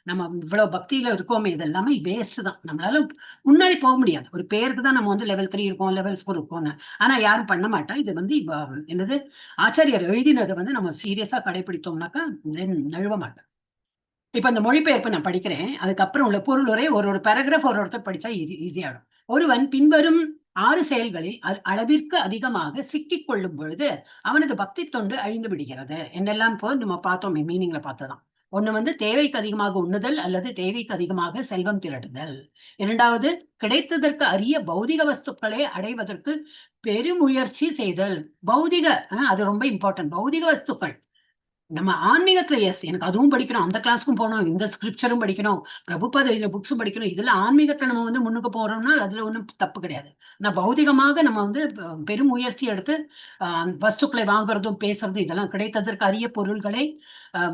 [SPEAKER 1] நம்ம இவ்வளவு பக்தியில இருக்கோமே இதெல்லாமே வேஸ்ட் தான். நம்மளால முன்னாடி போக முடியாது. ஒரு பேருக்கு தான் நம்ம வந்து level 3 இருக்கோம், level 4 இருக்கோம்னு. ஆனா யாரும் பண்ண மாட்டா. இது வந்து என்னது ஆச்சாரியர் எழுதினதை வந்து நம்ம சீரியஸா கடைபிடித்தோம்னாக்கா நழுவ மாட்டோம். இப்ப இந்த மொழிபெயர்ப்பு நான் படிக்கிறேன். அதுக்கப்புறம் உள்ள பொருள் உரை ஒரு பேராகிராஃப் ஒருத்தர் படிச்சா ஈஸியாடும். ஒருவன் பின்வரும் 6 செயல்களில் அளவிற்கு அதிகமாக சிக்கிக் கொள்ளும் பொழுது அவனது பக்தி தொண்டு அழிந்து விடுகிறது. என்னெல்லாம் இப்போ நம்ம பார்த்தோம், மீனிங்ல பார்த்ததான். ஒண்ணு வந்து தேவைக்கு அதிகமாக உண்ணுதல் அல்லது தேவைக்கு அதிகமாக செல்வம் திரட்டுதல். 2வது கிடைத்ததற்கு அரிய பௌதிக வஸ்துக்களை அடைவதற்கு பெருமுயற்சி செய்தல். அது ரொம்ப இம்பார்ட்டன்ட். பௌதிக வஸ்துக்கள் நம்ம ஆன்மீகத்துல எனக்கு அதுவும் படிக்கணும், அந்த கிளாஸ்க்கும் போகணும், இந்த ஸ்கிரிப்சரும் படிக்கணும், பிரபுபாத இதுல புக்ஸும் படிக்கணும். இதுல ஆன்மீகத்தை நம்ம வந்து முன்னுக்கு போறோம்னா அதுல ஒண்ணும் தப்பு கிடையாது. ஆனா பௌதிகமாக நம்ம வந்து பெரும் முயற்சி எடுத்து வஸ்துக்களை வாங்குறதும் பேசுறதும் இதெல்லாம் கிடைத்ததற்கு அரிய பொருள்களை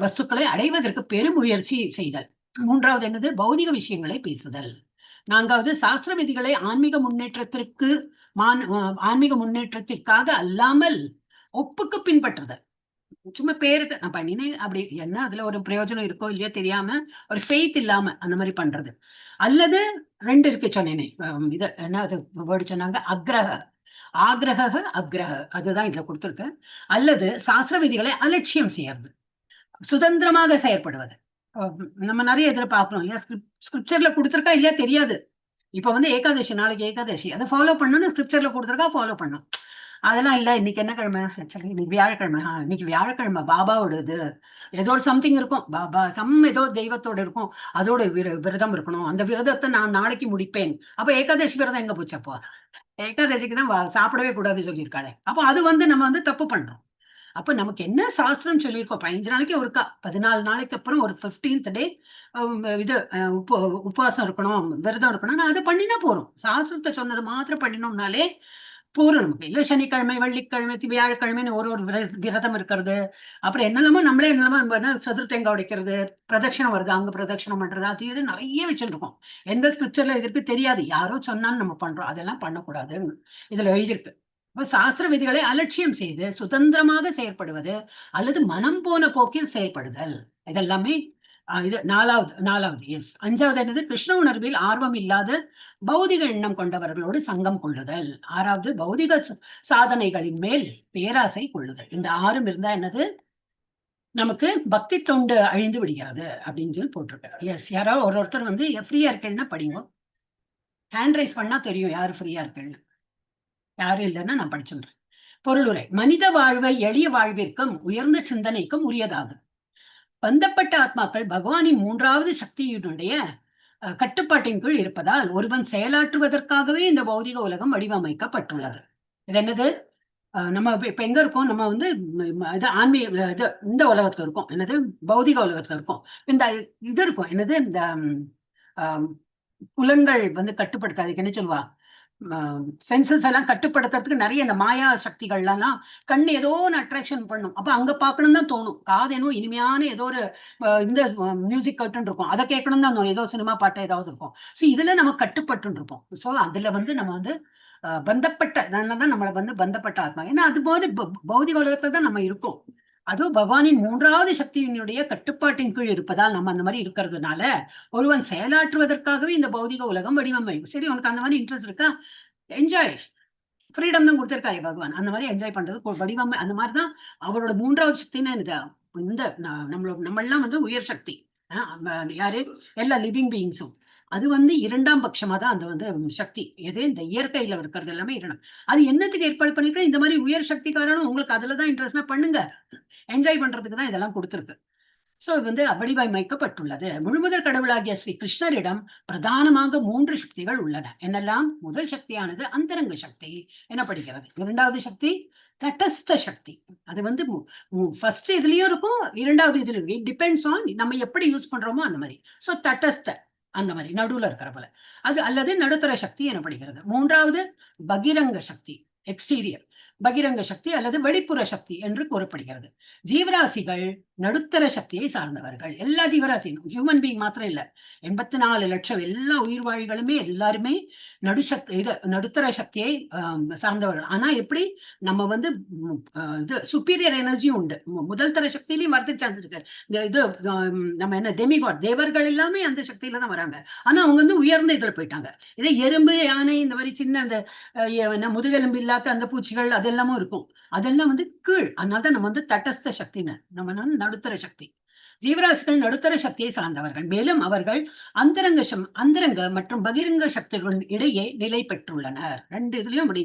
[SPEAKER 1] வஸ்துக்களை அடைவதற்கு பெருமுயற்சி செய்தல். 3வது என்னது பௌதிக விஷயங்களை பேசுதல். 4வது சாஸ்திர விதிகளை ஆன்மீக முன்னேற்றத்திற்காக அல்லாமல் ஒப்புக்கு பின்பற்றுதல். சும்மா பேருக்கு நான் பண்ணினேன் அப்படி என்ன அதுல ஒரு பிரயோஜனம் இருக்கோ இல்லையோ தெரியாம ஒரு ஃபெய்த் இல்லாம அந்த மாதிரி பண்றது. அல்லது 2 இருக்கு சொன்னேனே, இது என்ன அது வேர்டு சொன்னாங்க, ஆக்ரக அதுதான் இதுல கொடுத்துருக்கேன். அல்லது சாஸ்திர விதிகளை அலட்சியம் செய்யறது, சுதந்திரமாக செயற்படுவது. நம்ம நிறைய இதுல பாக்குறோம் இல்லையா, ஸ்கிரிப்சர்ல கொடுத்துருக்கா இல்லையா தெரியாது. இப்ப வந்து ஏகாதசி, நாளைக்கு ஏகாதசி, அதை ஃபாலோ பண்ணணும்னு ஸ்கிரிப்சர்ல கொடுத்துருக்கா, ஃபாலோ பண்ணும். அதெல்லாம் இல்ல. இன்னைக்கு என்ன கிழமை, ஆக்சுவலி இன்னைக்கு வியாழக்கிழமை. இன்னைக்கு வியாழக்கிழமை பாபாவோடது ஏதோ ஒரு சம்திங் இருக்கும், பாபா ஏதோ தெய்வத்தோட இருக்கும், அதோட விரதம் இருக்கணும், அந்த விரதத்தை நான் நாளைக்கு முடிப்பேன். அப்ப ஏகாதசி விரதம் எங்க போச்சு? அப்போ ஏகாதசிக்கு தான் சாப்பிடவே கூடாது சொல்லியிருக்காளே. அப்போ அது வந்து நம்ம வந்து தப்பு பண்றோம். அப்ப நமக்கு என்ன சாஸ்திரம் சொல்லியிருக்கோம், 15 நாளைக்கு ஒருக்கா, 14 நாளைக்கு அப்புறம் ஒரு 15th டே இது உபவாசம் இருக்கணும், விரதம் இருக்கணும், அதை பண்ணினா போறோம். சாஸ்திரத்தை சொன்னது மாத்திரம் பண்ணினோம்னாலே போறோம் நமக்கு. இல்ல சனிக்கிழமை, வெள்ளிக்கிழமை, வியாழக்கிழமைன்னு ஒரு விரதம் இருக்கிறது. அப்புறம் என்னெல்லாமோ சதுர்த்தேங்காய் உடைக்கிறது, பிரதட்சணம் வருது, அங்க பிரதட்சணம் பண்றது, அது இது நிறைய வச்சுருக்கோம். எந்த ஸ்கிரிப்சர்ல இதற்கு தெரியாது, யாரோ சொன்னான்னு நம்ம பண்றோம். அதெல்லாம் பண்ணக்கூடாதுன்னு இதுல எழுதியிருக்கு. சாஸ்திர விதிகளை அலட்சியம் செய்து சுதந்திரமாக செயற்படுவது அல்லது மனம் போன போக்கில் செயல்படுதல். இதெல்லாமே இது 4வது. எஸ். 5வது என்னது கிருஷ்ண உணர்வில் ஆர்வம் இல்லாத பௌதிக எண்ணம் கொண்டவர்களோடு சங்கம் கொள்ளுதல். 6வது பௌதிக சாதனைகளின் மேல் பேராசை கொள்ளுதல். இந்த 6ம் இருந்தா என்னது, நமக்கு பக்தி தொண்டு அழிந்து விடுகிறது அப்படின்னு சொல்லி போட்டிருக்காரு. எஸ். யாராவது ஒருத்தர் வந்து ஃப்ரீயா இருக்கேன்னா படிங்க. ஹேண்ட் ரைஸ் பண்ணா தெரியும் யாரு ஃப்ரீயா இருக்கேன்னு. யாரும் இல்லைன்னா நான் படிச்சுடுறேன். பொருளுரை. மனித வாழ்வை எளிய வாழ்விற்கும் உயர்ந்த சிந்தனைக்கும் உரியதாகும். பந்தப்பட்ட ஆத்மாக்கள் பகவானின் 3வது சக்தியினுடைய கட்டுப்பாட்டின் கீழ் இருப்பதால் ஒருவன் செயலாற்றுவதற்காகவே இந்த பௌதிக உலகம் வடிவமைக்கப்பட்டுள்ளது. இது என்னது, நம்ம இப்ப எங்க இருக்கோம், நம்ம வந்து ஆன்மீக இந்த உலகத்துல இருக்கோம், என்னது பௌதிக உலகத்துல இருக்கோம். இந்த இது இருக்கும், என்னது இந்த புலன்கள் வந்து கட்டுப்படுத்தாதுக்கு என்ன சொல்லுவா, சென்சஸ் எல்லாம் கட்டுப்படுத்துறதுக்கு நிறைய இந்த மாயா சக்திகள்லாம் கண்ணு ஏதோ ஒன்று அட்ராக்ஷன் பண்ணும். அப்ப அங்க பாக்கணும் தான் தோணும். காதேனோ இனிமையான ஏதோ ஒரு இந்த மியூசிக் கட்டுன்னு இருக்கும், அதை கேட்கணும் தான் தோணும். ஏதோ சினிமா பாட்டு ஏதாவது இருக்கும். ஸோ இதுல நம்ம கட்டுப்பட்டு இருப்போம். ஸோ அதுல வந்து நம்ம வந்து பந்தப்பட்ட நம்மளை வந்து பந்தப்பட்ட ஆத்மா. ஏன்னா அது போல பௌதிக உலகத்துல தான் நம்ம இருக்கோம். அதுவும் பகவானின் 3வது சக்தியினுடைய கட்டுப்பாட்டின் கீழ் இருப்பதால் நம்ம அந்த மாதிரி இருக்கிறதுனால ஒருவன் செயலாற்றுவதற்காகவே இந்த பௌதிக உலகம் வடிவமைக்கும். சரி, உனக்கு அந்த மாதிரி இன்ட்ரெஸ்ட் இருக்கா, என்ஜாய், ஃப்ரீடம் தான் கொடுத்திருக்காரு பகவான். அந்த மாதிரி என்ஜாய் பண்றது வடிவமை. அந்த மாதிரிதான் அவரோட 3வது சக்தின்னு இந்த நம்ம எல்லாம் வந்து உயர் சக்தி. யாரு, எல்லா லிவிங் பீயிங்ஸும். அது வந்து 2ஆம் பட்சமா தான் அந்த வந்து சக்தி. எது, இந்த இயற்கையில இருக்கிறது எல்லாமே இருக்கணும். அது என்னத்துக்கு ஏற்பாடு பண்ணிருக்க, இந்த மாதிரி உயர் சக்திக்காரனும் உங்களுக்கு அதுலதான் இன்ட்ரெஸ்ட்னா பண்ணுங்க, என்ஜாய் பண்றதுக்கு தான் இதெல்லாம் கொடுத்துருக்கு. சோ வந்து வடிவமைக்கப்பட்டுள்ளது. முழுமுதற் கடவுளாகிய ஸ்ரீ கிருஷ்ணரிடம் பிரதானமாக 3 சக்திகள் உள்ளன. என்னெல்லாம்? முதல் சக்தியானது அந்தரங்க சக்தி எனப்படுகிறது. 2வது சக்தி தட்டஸ்த சக்தி. அது வந்து ஃபர்ஸ்ட் இதுலயும் இருக்கும், 2வது இதுல இருக்கு. இட் டிபெண்ட்ஸ் ஆன் நம்ம எப்படி யூஸ் பண்றோமோ அந்த மாதிரி. சோ தட்டஸ்த அந்த மாதிரி நடுவுல இருக்கிற போல அது, அல்லது நடுத்தர சக்தி எனப்படுகிறது. 3வது பகிரங்க சக்தி. எக்ஸ்டீரியர், பகிரங்க சக்தி அல்லது வெளிப்புற சக்தி என்று கூறப்படுகிறது. ஜீவராசிகள் நடுத்தர சக்தியை சார்ந்தவர்கள். எல்லா ஜீவராசியும், ஹியூமன் பீயிங் மாத்திரம் இல்ல, 84 லட்சம் எல்லா உயிர்வாழிகளுமே எல்லாருமே நடுத்தர சக்தியை சார்ந்தவர்கள். ஆனா எப்படி நம்ம வந்து இது சுப்பீரியர் எனர்ஜியும் உண்டு, முதல் தர சக்தியிலையும் வரதுக்கு சான்ஸ் இருக்கு. இது நம்ம என்ன டெமிகாட் தேவர்கள் எல்லாமே அந்த சக்தியில தான் வராங்க. ஆனா அவங்க வந்து உயர்ந்த இதுல போயிட்டாங்க. இதே எறும்பு, யானை, இந்த மாதிரி சின்ன அந்த முதுகெலும்பு இல்லாத அந்த பூச்சிகள் அதெல்லாமும் இருக்கும். அதெல்லாம் வந்து கீழ். அதனாலதான் நம்ம வந்து தட்டஸ்த சக்தின்னு, நம்ம நடுத்தர சக்தி. ஜீவராசிகள் நடுத்தர சக்தியை சார்ந்தவர்கள். மேலும் அவர்கள் அந்தரங்க மற்றும் பகிரங்க சக்திகளுடன் இடையே நிலை பெற்றுள்ளனர். ரெண்டு இதுலயும் அப்படி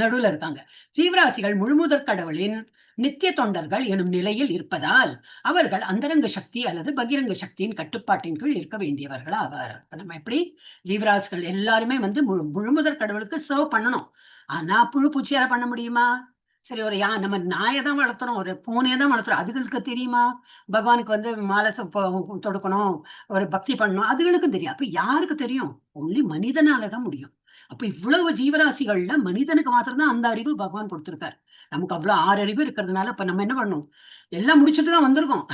[SPEAKER 1] நடுவுல இருக்காங்க. ஜீவராசிகள் முழுமுதற் கடவுளின் நித்திய தொண்டர்கள் எனும் நிலையில் இருப்பதால் அவர்கள் அந்தரங்க சக்தி அல்லது பகிரங்க சக்தியின் கட்டுப்பாட்டின் கீழ் இருக்க வேண்டியவர்கள் ஆவார். நம்ம எப்படி ஜீவராசிகள் எல்லாருமே வந்து முழுமுதற் கடவுளுக்கு சர்வ் பண்ணணும். ஆனா புழு பூச்சியால பண்ண முடியுமா? சரி, ஒரு நம்ம நாயை தான் வளர்த்துறோம், ஒரு பூனையை தான் வளர்த்துறோம், அதுகளுக்கு தெரியுமா பகவானுக்கு வந்து மாலை தொடுக்கணும், ஒரு பக்தி பண்ணணும்? அதுகளுக்கும் தெரியும். அப்ப யாருக்கு தெரியும்? ஒன்லி மனிதனாலதான் முடியும். அப்ப இவ்வளவு ஜீவராசிகள்ல மனிதனுக்கு மாத்திரம் தான் அந்த அறிவு பகவான் கொடுத்திருக்காரு. நமக்கு அவ்வளவு 6 அறிவு இருக்கிறதுனால இப்ப நம்ம என்ன பண்ணணும்? எல்லாம் முடிச்சுட்டு தான் வந்திருக்கோம்.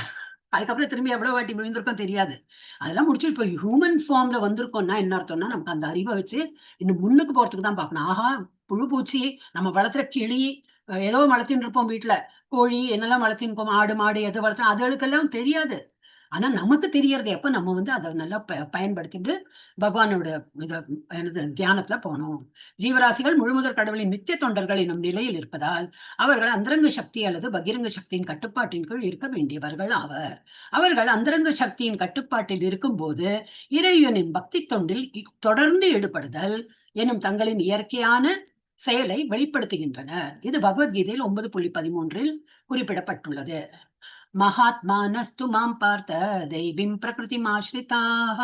[SPEAKER 1] அதுக்கப்புறம் திரும்பி எவ்வளவு வாட்டி விழுந்திருக்கோம் தெரியாது. அதெல்லாம் முடிச்சு இப்ப ஹியூமன் ஃபார்ம்ல வந்திருக்கோம்னா என்ன அர்த்தம்னா, நமக்கு அந்த அறிவை வச்சு இன்னும் முன்னுக்கு போறதுக்கு தான் பார்க்கணும். ஆஹா, புழு பூச்சி, நம்ம வளர்த்துற கிளி, ஏதோ வளர்த்தின்னு இருப்போம் வீட்டுல, கோழி என்னெல்லாம் வளர்த்தின்னு இருப்போம், ஆடு மாடு எது வளர்த்தோம், அதுகளுக்கெல்லாம் தெரியாது. ஆனா நமக்கு தெரியறது எப்ப நம்ம வந்து அதை நல்லா பயன்படுத்திட்டு பகவானோட தியானத்துல போனோம். ஜீவராசிகள் முழுமுதற் கடவுளின் நித்திய தொண்டர்கள் என்னும் நிலையில் இருப்பதால் அவர்கள் அந்தரங்க சக்தி அல்லது பகிரங்க சக்தியின் கட்டுப்பாட்டின் கீழ் இருக்க வேண்டியவர்கள் ஆவர். அவர்கள் அந்தரங்க சக்தியின் கட்டுப்பாட்டில் இருக்கும் போது இறைவனின் பக்தி தொண்டில் தொடர்ந்து ஈடுபடுதல் எனும் தங்களின் இயற்கையான செயலை வெளிப்படுத்துகின்றனர். இது பகவத்கீதையில் 9.13 குறிப்பிடப்பட்டுள்ளது. மகாத்மானஸ்து மாம் பார்த்த தெய்வீம் பிரகிருதிமாஸ்ரிதாஹ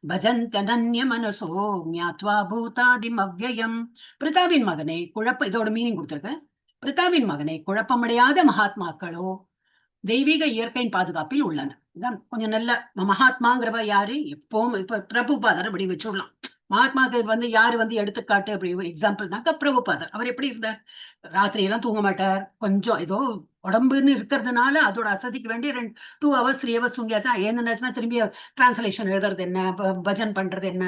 [SPEAKER 1] பஜந்தனன்ய மனசோ ஞாத்வா பூதாதிம் அவ்யயம். பிரிதாவின் மகனை இதோட மீனிங் கொடுத்திருக்க. பிரிதாவின் மகனை குழப்பமடையாத மகாத்மாக்களோ தெய்வீக இயற்கையின் பாதுகாப்பில் உள்ளனர். இதான் கொஞ்சம் நல்ல மகாத்மாங்கிறவ யாரு? எப்பவும் இப்ப பிரபுபாதர் அப்படி வச்சுடலாம். மகாத்மாக்கு வந்து யாரு வந்து எடுத்துக்காட்டு அப்படி எக்ஸாம்பிள்னாக்க பிரபுபாதர். அவர் எப்படி இருந்தார்? ராத்திரி எல்லாம் தூங்க மாட்டார். கொஞ்சம் ஏதோ உடம்புன்னு இருக்கிறதுனால அதோட அசதிக்கு வேண்டி 2 hours 3 hours தூங்கியாச்சா ஏன்னாச்சுன்னா திரும்பி டிரான்ஸ்லேஷன் எழுதுறது என்ன, பஜன் பண்றது என்ன,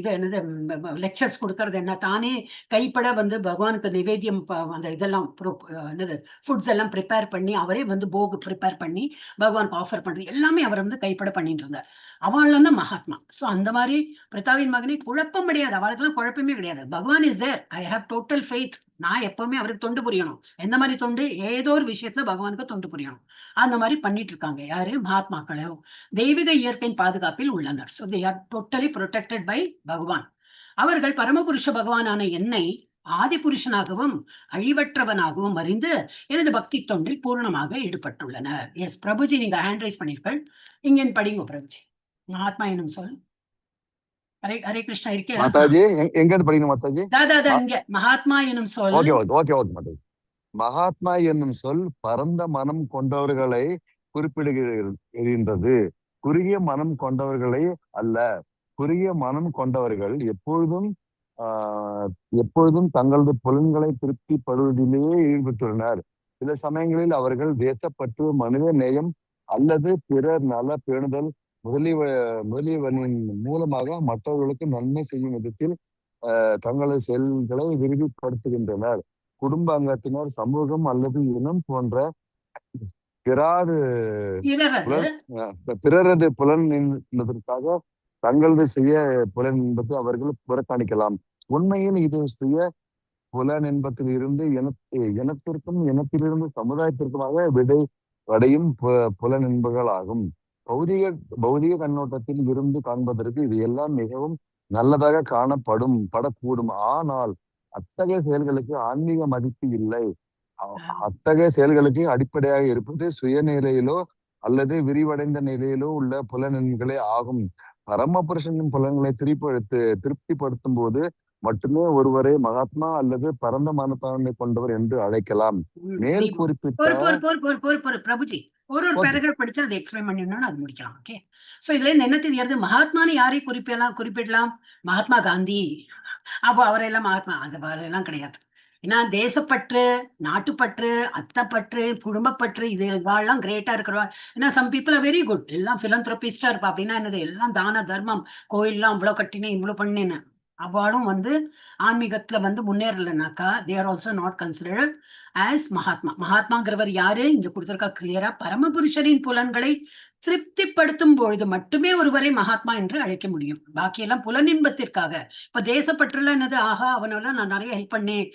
[SPEAKER 1] இது என்னது லெக்சர்ஸ் கொடுக்கறது என்ன, தானே கைப்பட வந்து பகவானுக்கு நிவேத்தியம் அந்த இதெல்லாம் என்னது ஃபுட்ஸ் எல்லாம் ப்ரிப்பேர் பண்ணி அவரே வந்து போக் ப்ரிப்பேர் பண்ணி பகவானுக்கு ஆஃபர் பண்றது எல்லாமே அவர் வந்து கைப்பட பண்ணிட்டு இருந்தார். அவள் தான் மகாத்மா. சோ அந்த மாதிரி பிரதாவின் மகனை குழப்பம் கிடையாது. அவளுக்கெல்லாம் குழப்பமே கிடையாது. Bhagavan is there, I have total faith. நான் எப்பவுமே அவருக்கு தொண்டு புரியணும். எந்த மாதிரி தொண்டு? ஏதோ ஒரு விஷயத்துல பகவானுக்கு தொண்டு புரியணும். அந்த மாதிரி பண்ணிட்டு இருக்காங்க. யாரு? மகாத்மாக்களோ தெய்வீக இயற்கையின் பாதுகாப்பில் உள்ளனர். So they are totally protected by Bhagavan. அவர்கள் பரமபுருஷ பகவானான என்னை ஆதி புருஷனாகவும் அழிவற்றவனாகவும் அறிந்து எனது பக்தி தொண்டில் பூர்ணமாக ஈடுபட்டுள்ளனர். எஸ் பிரபுஜி, நீங்க ஹேண்ட் ரைஸ் பண்ணீர்கள். இங்க படிங்க பிரபுஜி. மகாத்மா என்னும் சொல். ஹரே கிருஷ்ணா இருக்கே
[SPEAKER 7] மாதாஜி. எங்க இருந்து படிக்கணும் மாதாஜி?
[SPEAKER 1] தாதா இங்க மகாத்மா என்னும் சொல்.
[SPEAKER 7] ஓகே மாதாஜி. மகாத்மா என்னும் சொல் பரந்த மனம் கொண்டவர்களை குறிப்பிடுகின்றது. குறுகிய மனம் கொண்டவர்களை அல்ல. குறுகிய மனம் கொண்டவர்கள் எப்பொழுதும் தங்களது புலன்களை திருப்திப்படுவதிலேயே ஈடுபட்டுள்ளனர். சில சமயங்களில் அவர்கள் தேசப்பற்று, மனித நேயம் அல்லது பிறர் நல பேணுதல் முதலியவனின் மூலமாக மற்றவர்களுக்கு நன்மை செய்யும் விதத்தில் தங்களது செயல்களை விரிவுபடுத்துகின்றனர். குடும்ப அங்கத்தினர், சமூகம் அல்லது இனம் போன்ற பிறரது புலன் என்பதற்காக தங்களது சுய புலன் என்பது அவர்கள் புறக்கணிக்கலாம். உண்மையில் இது சுய புலன் என்பதில் இருந்து இனத்திற்கும் இனத்திலிருந்து சமுதாயத்திற்குமாக விடையும் புலன் என்பர்கள் ஆகும். பௌதிக கண்ணோட்டத்தில் இருந்து காண்பதற்கு இது எல்லாம் மிகவும் நல்லதாக படக்கூடும். ஆனால் அத்தகைய செயல்களுக்கு ஆன்மீக மதிப்பு இல்லை. அத்தகைய செயல்களுக்கு அடிப்படையாக இருப்பது சுயநிலையிலோ அல்லது விரிவடைந்த நிலையிலோ உள்ள புலன்களே ஆகும். பரமபுருஷனின் புலன்களை திருப்திப்படுத்தும் போது மட்டுமே ஒருவரை மகாத்மா அல்லது பரந்த மனப்பான்மை கொண்டவர் என்று அழைக்கலாம். மேல் குறிப்பிட்ட
[SPEAKER 1] பிரபுஜி, ஒரு
[SPEAKER 7] Okay.
[SPEAKER 1] பேராகிராஃப் படிச்சு அதை எக்ஸ்பிளைன் பண்ணிடணும்னு அது முடிக்கலாம். ஓகே, சோ இதுல இருந்து என்ன தெரியாது, மகாத்மான்னு யாரை குறிப்பிடலாம்? மகாத்மா காந்தி. அப்போ அவரெல்லாம் மகாத்மா, அந்த எல்லாம் கிடையாது. ஏன்னா தேசப்பற்று, நாட்டுப்பற்று, அத்தப்பற்று, குடும்பப்பற்று, இது எல்லாம் கிரேட்டா இருக்கிறவா. ஏன்னா some people are very good, எல்லாம் பிலந்த்ரோபிஸ்டா இருப்பா. அப்படின்னா என்னது, எல்லாம் தான தர்மம், கோயில்லாம் இவ்வளவு கட்டினேன் இவ்வளவு பண்ணேன்னு. அவளும் வந்து ஆன்மீகத்துல வந்து முன்னேறலனாக்கா they are also not considered as Mahatma. மகாத்மாங்கிறவர் யாரு இங்க கொடுத்திருக்கா கிளியரா, பரமபுருஷரின் புலன்களை திருப்திப்படுத்தும் பொழுது மட்டுமே ஒருவரை மகாத்மா என்று அழைக்க முடியும். பாக்கியெல்லாம் புலனின்பத்திற்காக. இப்ப தேசப்பற்றுலாம் என்னது, ஆஹா அவனெல்லாம் நான் நிறைய ஹெல்ப் பண்ணேன்,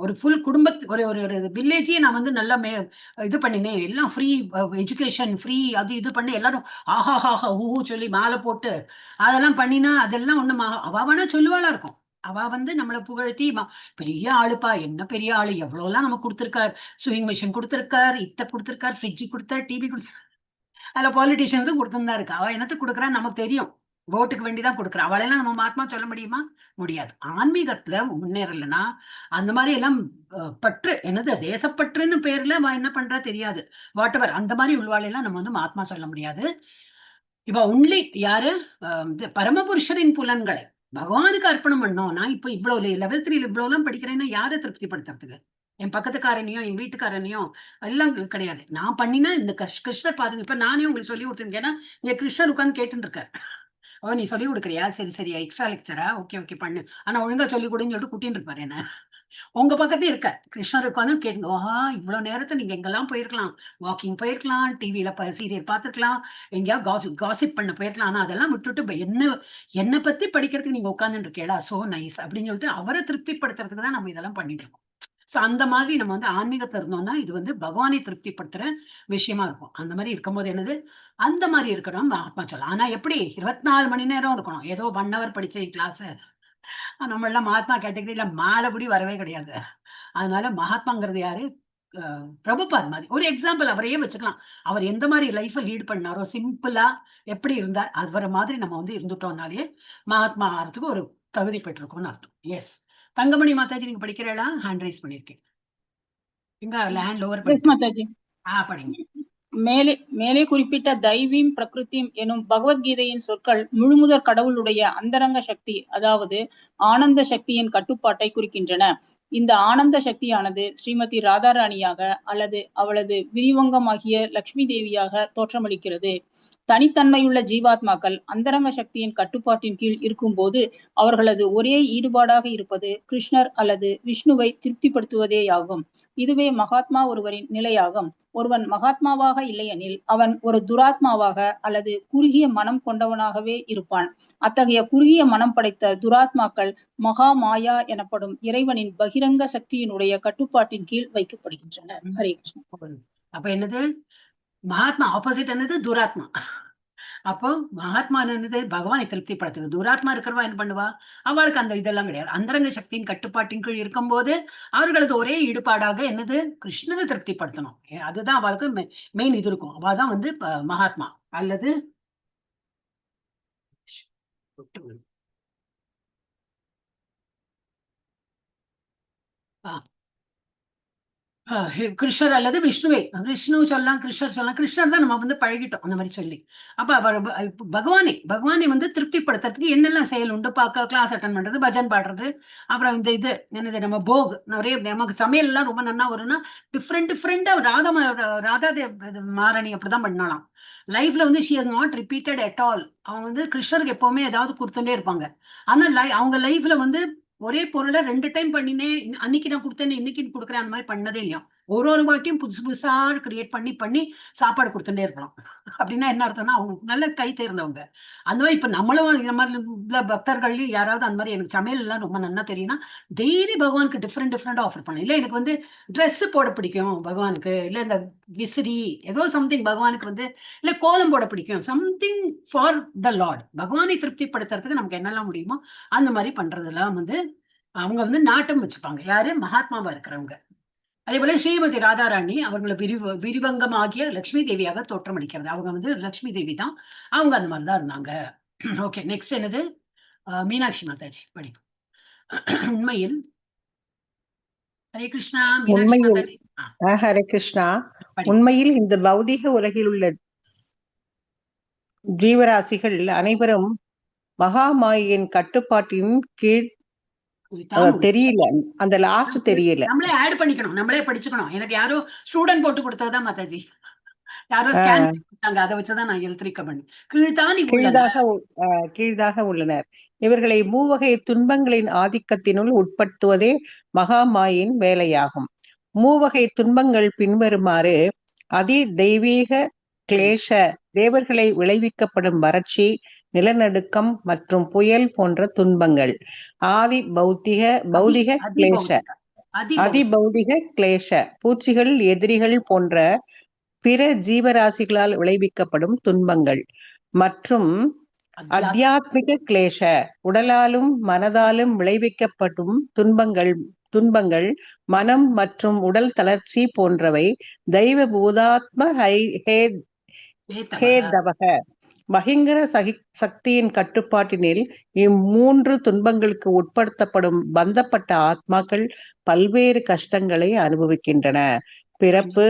[SPEAKER 1] ஒரு ஃபுல் குடும்பத்து ஒரு வில்லேஜையே நான் வந்து நல்லா இது பண்ணினேன், எல்லாம் ஃப்ரீ எஜுகேஷன் ஃப்ரீ, அது இது பண்ணி எல்லாரும் ஆஹா ஹாஹா ஊ சொல்லி மாலை போட்டு அதெல்லாம் பண்ணினா அதெல்லாம் ஒண்ணு அவ வேணா சொல்லுவாளா இருக்கும். அவ வந்து நம்மளை புகழ்த்தி பெரிய ஆளுப்பா, என்ன பெரிய ஆளு, எவ்வளவு எல்லாம் நமக்கு கொடுத்திருக்காரு, ஸ்விங் மிஷின் கொடுத்திருக்காரு, இத்த கொடுத்திருக்காரு, ஃப்ரிட்ஜ் கொடுத்தாரு, டிவி கொடுத்தாரு. அதுல பாலிட்டிஷியன்ஸும் கொடுத்துருந்தா இருக்கா. அவ என்னத்துக்கு கொடுக்குறான்னு நமக்கு தெரியும், ஓட்டுக்கு வேண்டிதான் கொடுக்குறா. அவளெல்லாம் நம்ம மகாத்மா சொல்ல முடியுமா? முடியாது. ஆன்மீகத்துல முன்னேறலன்னா அந்த மாதிரி எல்லாம் பற்று, என்னது தேசப்பற்றுன்னு பேர்ல அவ என்ன பண்றா தெரியாது, வாட் எவர், அந்த மாதிரி உள்வாளெல்லாம் நம்ம வந்து மகாத்மா சொல்ல முடியாது. இவ ஒன்லி யாரு, பரமபுருஷரின் புலன்களை பகவானுக்கு அர்ப்பணம் பண்ணோம். நான் இப்ப இவ்வளவு லெவல் 3 இவ்வளவு எல்லாம் படிக்கிறேன்னா யாரை திருப்திப்படுத்துறதுக்கு? என் பக்கத்துக்காரனையும் என் வீட்டுக்காரனையும் எல்லாம் கிடையாது. நான் பண்ணினா இந்த கிருஷ்ணர் பாருங்க. இப்ப நானே உங்களுக்கு சொல்லி கொடுத்துருக்கேன். ஏன்னா இங்க கிருஷ்ணர் உட்காந்து கேட்டுட்டு இருக்காரு. ஓ நீ சொல்லி கொடுக்குறியா, சரி சரி எக்ஸ்ட்ரா லெக்சரா, ஓகே ஓகே பண்ணு, ஆனா ஒழுங்கா சொல்லி கொடுன்னு சொல்லிட்டு கூட்டிட்டு இருப்பாரு என்ன. உங்க பக்கத்தே இருக்க கிருஷ்ணர் உட்காந்து கேட்டு, ஆஹா இவ்வளவு நேரத்தை நீங்க எங்கெல்லாம் போயிருக்கலாம், வாக்கிங் போயிருக்கலாம், டிவில சீரியல் பார்த்துருக்கலாம், எங்கேயாவது காசிப் பண்ண போயிருக்கலாம், ஆனா அதெல்லாம் விட்டுட்டு என்ன பத்தி படிக்கிறதுக்கு நீங்க உட்காந்துட்டு இருக்கேளா, சோ நைஸ் அப்படின்னு சொல்லிட்டு அவரை திருப்திப்படுத்துறதுக்கு தான் நம்ம இதெல்லாம் பண்ணிட்டு இருக்கோம். சோ அந்த மாதிரி நம்ம வந்து ஆன்மீகத்துல இருந்தோம்னா இது வந்து பகவானை திருப்திப்படுத்துற விஷயமா இருக்கும். அந்த மாதிரி இருக்கும்போது என்னது, அந்த மாதிரி இருக்கணும் மகாத்மா சொல்லலாம். ஆனா எப்படி 24 மணி நேரம் இருக்கணும், ஏதோ 1 hour படிச்ச கிளாஸ், நம்ம எல்லாம் மகாத்மா கேட்டகரியில மாலைபடி வரவே கிடையாது. அதனால மகாத்மாங்கிறது யாரு, பிரபுபாத் மாதிரி ஒரு எக்ஸாம்பிள் அவரையே வச்சுக்கலாம். அவர் எந்த மாதிரி லைஃப லீட் பண்ணாரோ, சிம்பிளா எப்படி இருந்தார், அவரை மாதிரி நம்ம வந்து இருந்துட்டோம்னாலே மகாத்மா ஆகிறதுக்கு ஒரு தகுதி பெற்றிருக்கோம்னு அர்த்தம். எஸ் தங்கமணி மாதாஜி, நீங்க படிக்கிறீங்களா? ஹேண்ட் ரைஸ் பண்ணிருக்கேன். எங்க ஹேண்ட் லோவர்
[SPEAKER 2] மாதாஜி
[SPEAKER 1] படிங்க.
[SPEAKER 2] மேலே குறிப்பிட்ட தைவீம் பிரகிருத்திம் எனும் பகவத்கீதையின் சொற்கள் முழுமுதற் கடவுளுடைய அந்தரங்க சக்தி, அதாவது ஆனந்த சக்தியின் கட்டுப்பாட்டை குறிக்கின்றன. இந்த ஆனந்த சக்தியானது ஸ்ரீமதி ராதாராணியாக அல்லது அவளது விரிவங்கமாகிய லட்சுமி தேவியாக தோற்றமளிக்கிறது. தனித்தன்மையுள்ள ஜீவாத்மாக்கள் அந்தரங்க சக்தியின் கட்டுப்பாட்டின் கீழ் இருக்கும்போது அவர்களது ஒரே ஈடுபாடாக இருப்பது கிருஷ்ணர் அல்லது விஷ்ணுவை திருப்திப்படுத்துவதேயாகும். இதுவே மகாத்மா ஒருவரின் நிலையாகும். ஒருவன் மகாத்மாவாக இல்லையெனில் அவன் ஒரு துராத்மாவாக அல்லது குறுகிய மனம் கொண்டவனாகவே இருப்பான். அத்தகைய குறுகிய மனம் படைத்த துராத்மாக்கள் மகா மாயா எனப்படும் இறைவனின் பகிரங்க சக்தியினுடைய கட்டுப்பாட்டின் கீழ் வைக்கப்படுகின்றன. ஹரே கிருஷ்ணன்.
[SPEAKER 1] அப்ப என்னது மகாத்மா ஆப்போசிட் என்னது, துராத்மா. அப்போ மகாத்மா என்னது, பகவானை திருப்திப்படுத்துது. துராத்மா இருக்கிறவா என்ன பண்ணுவா, அவளுக்கு அந்த இதெல்லாம் கிடையாது. அந்தரங்க சக்தியின் கட்டுப்பாட்டின் கீழ் இருக்கும் போது அவர்களது ஒரே ஈடுபாடாக என்னது, கிருஷ்ணனை திருப்திப்படுத்தணும். அதுதான் அவளுக்கு மெயின் இது இருக்கும். அவதான் வந்து மகாத்மா அல்லது கிருஷ்ணர் அல்லது விஷ்ணுவே. விஷ்ணு சொல்லலாம், கிருஷ்ணர் சொல்லலாம். கிருஷ்ணர் தான் நம்ம வந்து பழகிட்டோம் அந்த மாதிரி சொல்லி. அப்ப அவர் பகவானை வந்து திருப்திப்படுத்துறதுக்கு என்னெல்லாம் செயல் உண்டு, கிளாஸ் அட்டன் பண்றது, பஜன் பாடுறது, அப்புறம் இந்த இது என்னது நம்ம போக், நிறைய நமக்கு சமையல் எல்லாம் ரொம்ப நல்லா வரும்னா டிஃப்ரெண்டா ராதா மாரணி அப்படிதான் பண்ணலாம். லைஃப்ல வந்து she has not repeated at all. அவங்க வந்து கிருஷ்ணருக்கு எப்பவுமே ஏதாவது கொடுத்துட்டே இருப்பாங்க. ஆனா அவங்க லைஃப்ல வந்து ஒரே பொருளை 2 டைம் பண்ணினேன், அன்னைக்கு நான் கொடுத்தேன் இன்னைக்கு கொடுக்குறேன், அந்த மாதிரி பண்ணதே இல்லையா. ஒரு வாட்டியும் புதுசு புதுசா கிரியேட் பண்ணி சாப்பாடு கொடுத்துட்டே இருக்கலாம். அப்படின்னா என்ன அர்த்தம்னா அவங்க நல்ல கை தேர்ந்தவங்க. அந்த மாதிரி இப்ப நம்மளும் இந்த மாதிரி பக்தர்கள்லயும் யாராவது அந்த மாதிரி எனக்கு சமையல் எல்லாம் ரொம்ப நல்லா தெரியும்னா டெய்லி பகவானுக்கு டிஃப்ரெண்டா ஆஃபர் பண்ணலாம். இல்ல எனக்கு வந்து ட்ரெஸ் போட பிடிக்கும் பகவானுக்கு, இல்ல இந்த விசிறி ஏதோ சம்திங் பகவானுக்கு வந்து, இல்ல கோலம் போட பிடிக்கும், சம்திங் ஃபார் த லார்ட். பகவானை திருப்திப்படுத்துறதுக்கு நமக்கு என்னெல்லாம் முடியுமோ அந்த மாதிரி பண்றதெல்லாம் வந்து அவங்க வந்து நாட்டம் வச்சுப்பாங்க. யாரு, மகாத்மாவா இருக்கிறவங்க. அதே போல ஸ்ரீமதி ராதாராணி அவர்களை விரிவங்கமாகிய லட்சுமி தேவியாக தோற்றமளிக்கிறது. அவங்க வந்து லட்சுமி தேவி தான், அவங்க அந்த மாதிரிதான் இருந்தாங்க. ஓகே, நெக்ஸ்ட் என்னது, மீனாட்சி மாதாஜி படிக்கும். உண்மையில் ஹரே கிருஷ்ணா. மீனாட்சி மாதாஜி
[SPEAKER 5] ஹரே கிருஷ்ணா.
[SPEAKER 1] படி.
[SPEAKER 5] உண்மையில் இந்த பௌதீக உலகில் உள்ள ஜீவராசிகள் அனைவரும் மகாமாயின் கட்டுப்பாட்டின் கீழ் தெரியல. அந்த லாஸ்ட் தெரியல.
[SPEAKER 1] நம்மளே ஆட் பண்ணிக்கணும், நம்மளே படிச்சுக்கணும். எனக்கு யாரோ ஸ்டூடெண்ட் போட்டு கொடுத்ததுதான் மாதாஜி. யாரோ ஸ்கேன் பண்ணாங்க, அதை வச்சுதான் நான் எழுத்திரிக்க பண்ணி.
[SPEAKER 5] கீழ்தாக உள்ளனர். இவர்களை மூவகை துன்பங்களின் ஆதிக்கத்தினுள் உட்படுத்துவதே மகாமாயின் வேலையாகும். மூவகை துன்பங்கள் பின்வருமாறு: அதி தெய்வீக கிளேஷ, தேவர்களை விளைவிக்கப்படும் வறட்சி, நிலநடுக்கம் மற்றும் புயல் போன்ற துன்பங்கள். ஆதி பௌதிக கிளேஷ, அதி பௌதிக கிளேஷ, பூச்சிகள், எதிரிகள் போன்ற பிற ஜீவராசிகளால் விளைவிக்கப்படும் துன்பங்கள். மற்றும் அத்தியாத்மிக கிளேஷ, உடலாலும் மனதாலும் விளைவிக்கப்படும் துன்பங்கள் மனம் மற்றும் உடல் தளர்ச்சி போன்றவை. தெய்வ பூதாத்ம ஹேதவக, மகிங்கர சக்தியின் கட்டுப்பாட்டினில் இம்மூன்று துன்பங்களுக்கு உட்படுத்தப்படும் பந்தப்பட்ட ஆத்மாக்கள் பல்வேறு கஷ்டங்களை அனுபவிக்கின்றன. பிறப்பு,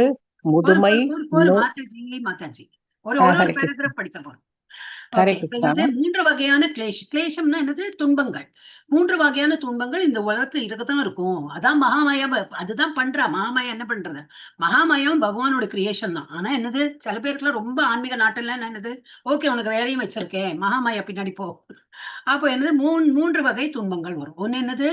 [SPEAKER 5] முதுமை,
[SPEAKER 1] மாதாஜி ஒரு பேராகிராஃப் படிச்ச போறோம். மூன்று வகையான கிளேஷம்னா என்னது? துன்பங்கள். மூன்று வகையான துன்பங்கள் இந்த உலகத்துல இருக்கத்தான் இருக்கும். அதான் மகாமாயா, அதுதான் பண்றா மகாமாயா. என்ன பண்றது? மகாமாயாவும் பகவானோட கிரியேஷன் தான். ஆனா என்னது, சில பேருக்குலாம் ரொம்ப ஆன்மீக நாட்டுல என்னது, ஓகே உனக்கு வேறையும் வச்சிருக்கேன், மகாமாயா பின்னாடி போ. அப்போ என்னது, மூன்று வகை துன்பங்கள் வரும். ஒண்ணு என்னது,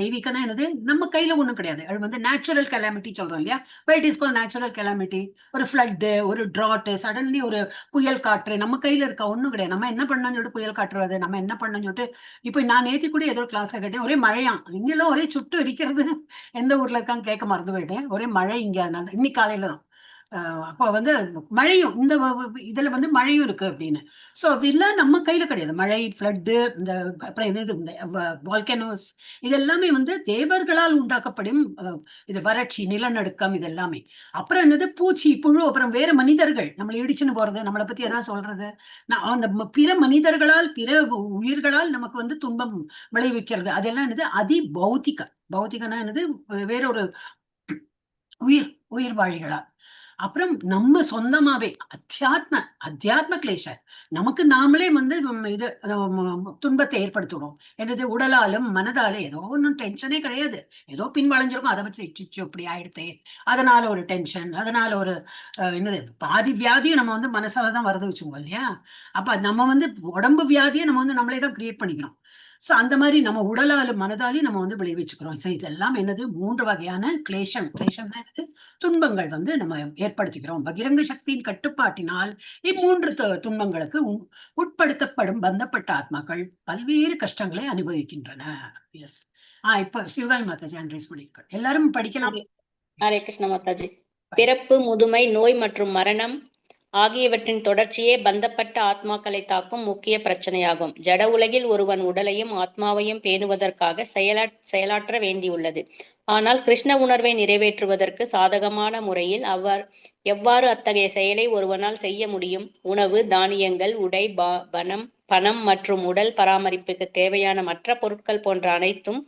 [SPEAKER 1] தெய்வீகனா என்னது, நம்ம கையில ஒண்ணும் கிடையாது. அது வந்து நேச்சுரல் கெலாமிட்டி சொல்றோம் இல்லையா? It is called natural calamity. ஒரு ஃபிளட், ஒரு டிராட், சடன்லி ஒரு புயல் காற்று நம்ம கையில இருக்க ஒண்ணும் கிடையாது. நம்ம என்ன பண்ணணும்னு சொல்லிட்டு புயல் காட்டுறது, நம்ம என்ன பண்ணணும்னு சொல்லிட்டு. இப்ப நான் நேத்தி கூட ஏதோ கிளாஸ்ல கேட்டேன், ஒரே மழையாம் இங்கெல்லாம், ஒரே சுட்டு இருக்கிறது. எந்த ஊர்ல இருக்கான்னு கேட்க மறந்து போயிட்டேன். ஒரே மழை இங்க, அதனால இன்னைக்கு காலையில தான். அப்போ வந்து மழையும், இந்த இதுல வந்து மழையும் இருக்கு அப்படின்னு. சோ இதெல்லாம் நம்ம கையில கிடையாது. மழை, ஃபிளட்டு, இந்த அப்புறம் என்னது, வால்கனோஸ், இது எல்லாமே வந்து தேவர்களால் உண்டாக்கப்படும் இது வறட்சி, நிலநடுக்கம், இது எல்லாமே. அப்புறம் என்னது, பூச்சி, புழு, அப்புறம் வேற மனிதர்கள் நம்மளை இடிச்சுன்னு போறது, நம்மளை பத்தி எதாவது சொல்றது, அந்த பிற மனிதர்களால், பிற உயிர்களால் நமக்கு வந்து துன்பம் விளைவிக்கிறது. அதெல்லாம் என்னது, அதி பௌத்திகனா என்னது, வேறொரு உயிர் வாழிகளா. அப்புறம் நம்ம சொந்தமாவே அத்தியாத்ம கிளேஷ, நமக்கு நாமளே வந்து இது துன்பத்தை ஏற்படுத்துறோம். என்னது, உடலாலும் மனதாலே ஏதோ ஒன்னும் டென்ஷனே கிடையாது, ஏதோ பின் வளைஞ்சிருக்கும், அதை வச்சு இப்படி ஆயிடுத்தே, அதனால ஒரு டென்ஷன், அதனால ஒரு என்னது, பாதி வியாதியும் நம்ம வந்து மனசாலதான் வரது வச்சுக்கோங்க இல்லையா? அப்ப நம்ம வந்து உடம்பு வியாதியை நம்ம வந்து நம்மளே தான் கிரியேட் பண்ணிக்கிறோம். சோ அந்த மாதிரி நம்ம உடலாலும் மனதாலையும் நம்ம வந்து விளைவிச்சுக்கிறோம். இதெல்லாம் என்னது, மூன்று வகையான கிளேஷம்னா என்னது, துன்பங்கள் வந்து நம்ம ஏற்படுத்திக்கிறோம். பகிரங்க சக்தியின் கட்டுப்பாட்டினால் இம்மூன்று துன்பங்களுக்கு உட்படுத்தப்படும் பந்தப்பட்ட ஆத்மாக்கள் பல்வேறு கஷ்டங்களை அனுபவிக்கின்றன. எஸ். இப்ப சிவகாமி மாதாஜி அட்ரைஸ் பண்ணிருக்க, எல்லாரும் படிக்கலாம்.
[SPEAKER 3] ஹரே கிருஷ்ண மாதாஜி. பிறப்பு, முதுமை, நோய் மற்றும் மரணம் ஆகியவற்றின் தொடர்ச்சியே பந்தப்பட்ட ஆத்மாக்களை தாக்கும் முக்கிய பிரச்சனையாகும். ஜட உலகில் ஒருவன் உடலையும் ஆத்மாவையும் பேணுவதற்காக செயலாற்ற வேண்டியுள்ளது. ஆனால் கிருஷ்ண உணர்வை நிறைவேற்றுவதற்கு சாதகமான முறையில் எவ்வாறு அத்தகைய செயலை ஒருவனால் செய்ய முடியும்? உணவு, தானியங்கள், உடை, பணம் மற்றும் உடல் பராமரிப்புக்கு தேவையான மற்ற பொருட்கள் போன்ற அனைத்தும்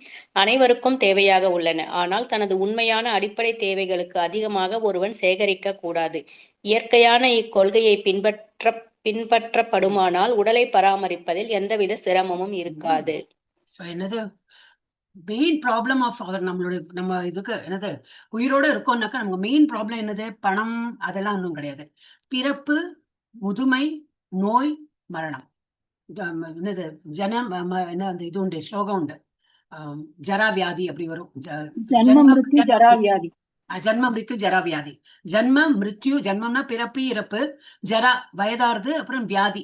[SPEAKER 3] அனைவருக்கும் தேவையாக உள்ளன. ஆனால் தனது உண்மையான அடிப்படை தேவைகளுக்கு அதிகமாக ஒருவன் சேகரிக்க கூடாது. இயற்கையான இக்கொள்கையை பின்பற்றப்படுமானால் உடலை பராமரிப்பதில் எந்தவித சிரமமும் இருக்காது.
[SPEAKER 1] என்னது மெயின் ப்ராப்ளம் ஆஃப் அவர் நம்ம இதுக்கு என்னது, உயிரோட இருக்கோம்னாக்கா நமக்கு மெயின் ப்ராப்ளம் என்னது, பணம், அதெல்லாம் ஒன்றும் கிடையாது. பிறப்பு, முதுமை, நோய், மரணம். என்னது, என்ன அந்த இது உண்டு, ஸ்லோகம் உண்டு, ஜரா வியாதி அப்படி வரும்.
[SPEAKER 2] ஜன்ம மிருத்யு ஜரா வியாதி.
[SPEAKER 1] ஜன்ம மிருத்யு ஜரா வியாதி. ஜன்ம மிருத்யு, ஜன்மம்னா பிறப்பு, இறப்பு, ஜரா வயதாறுது, அப்புறம் வியாதி,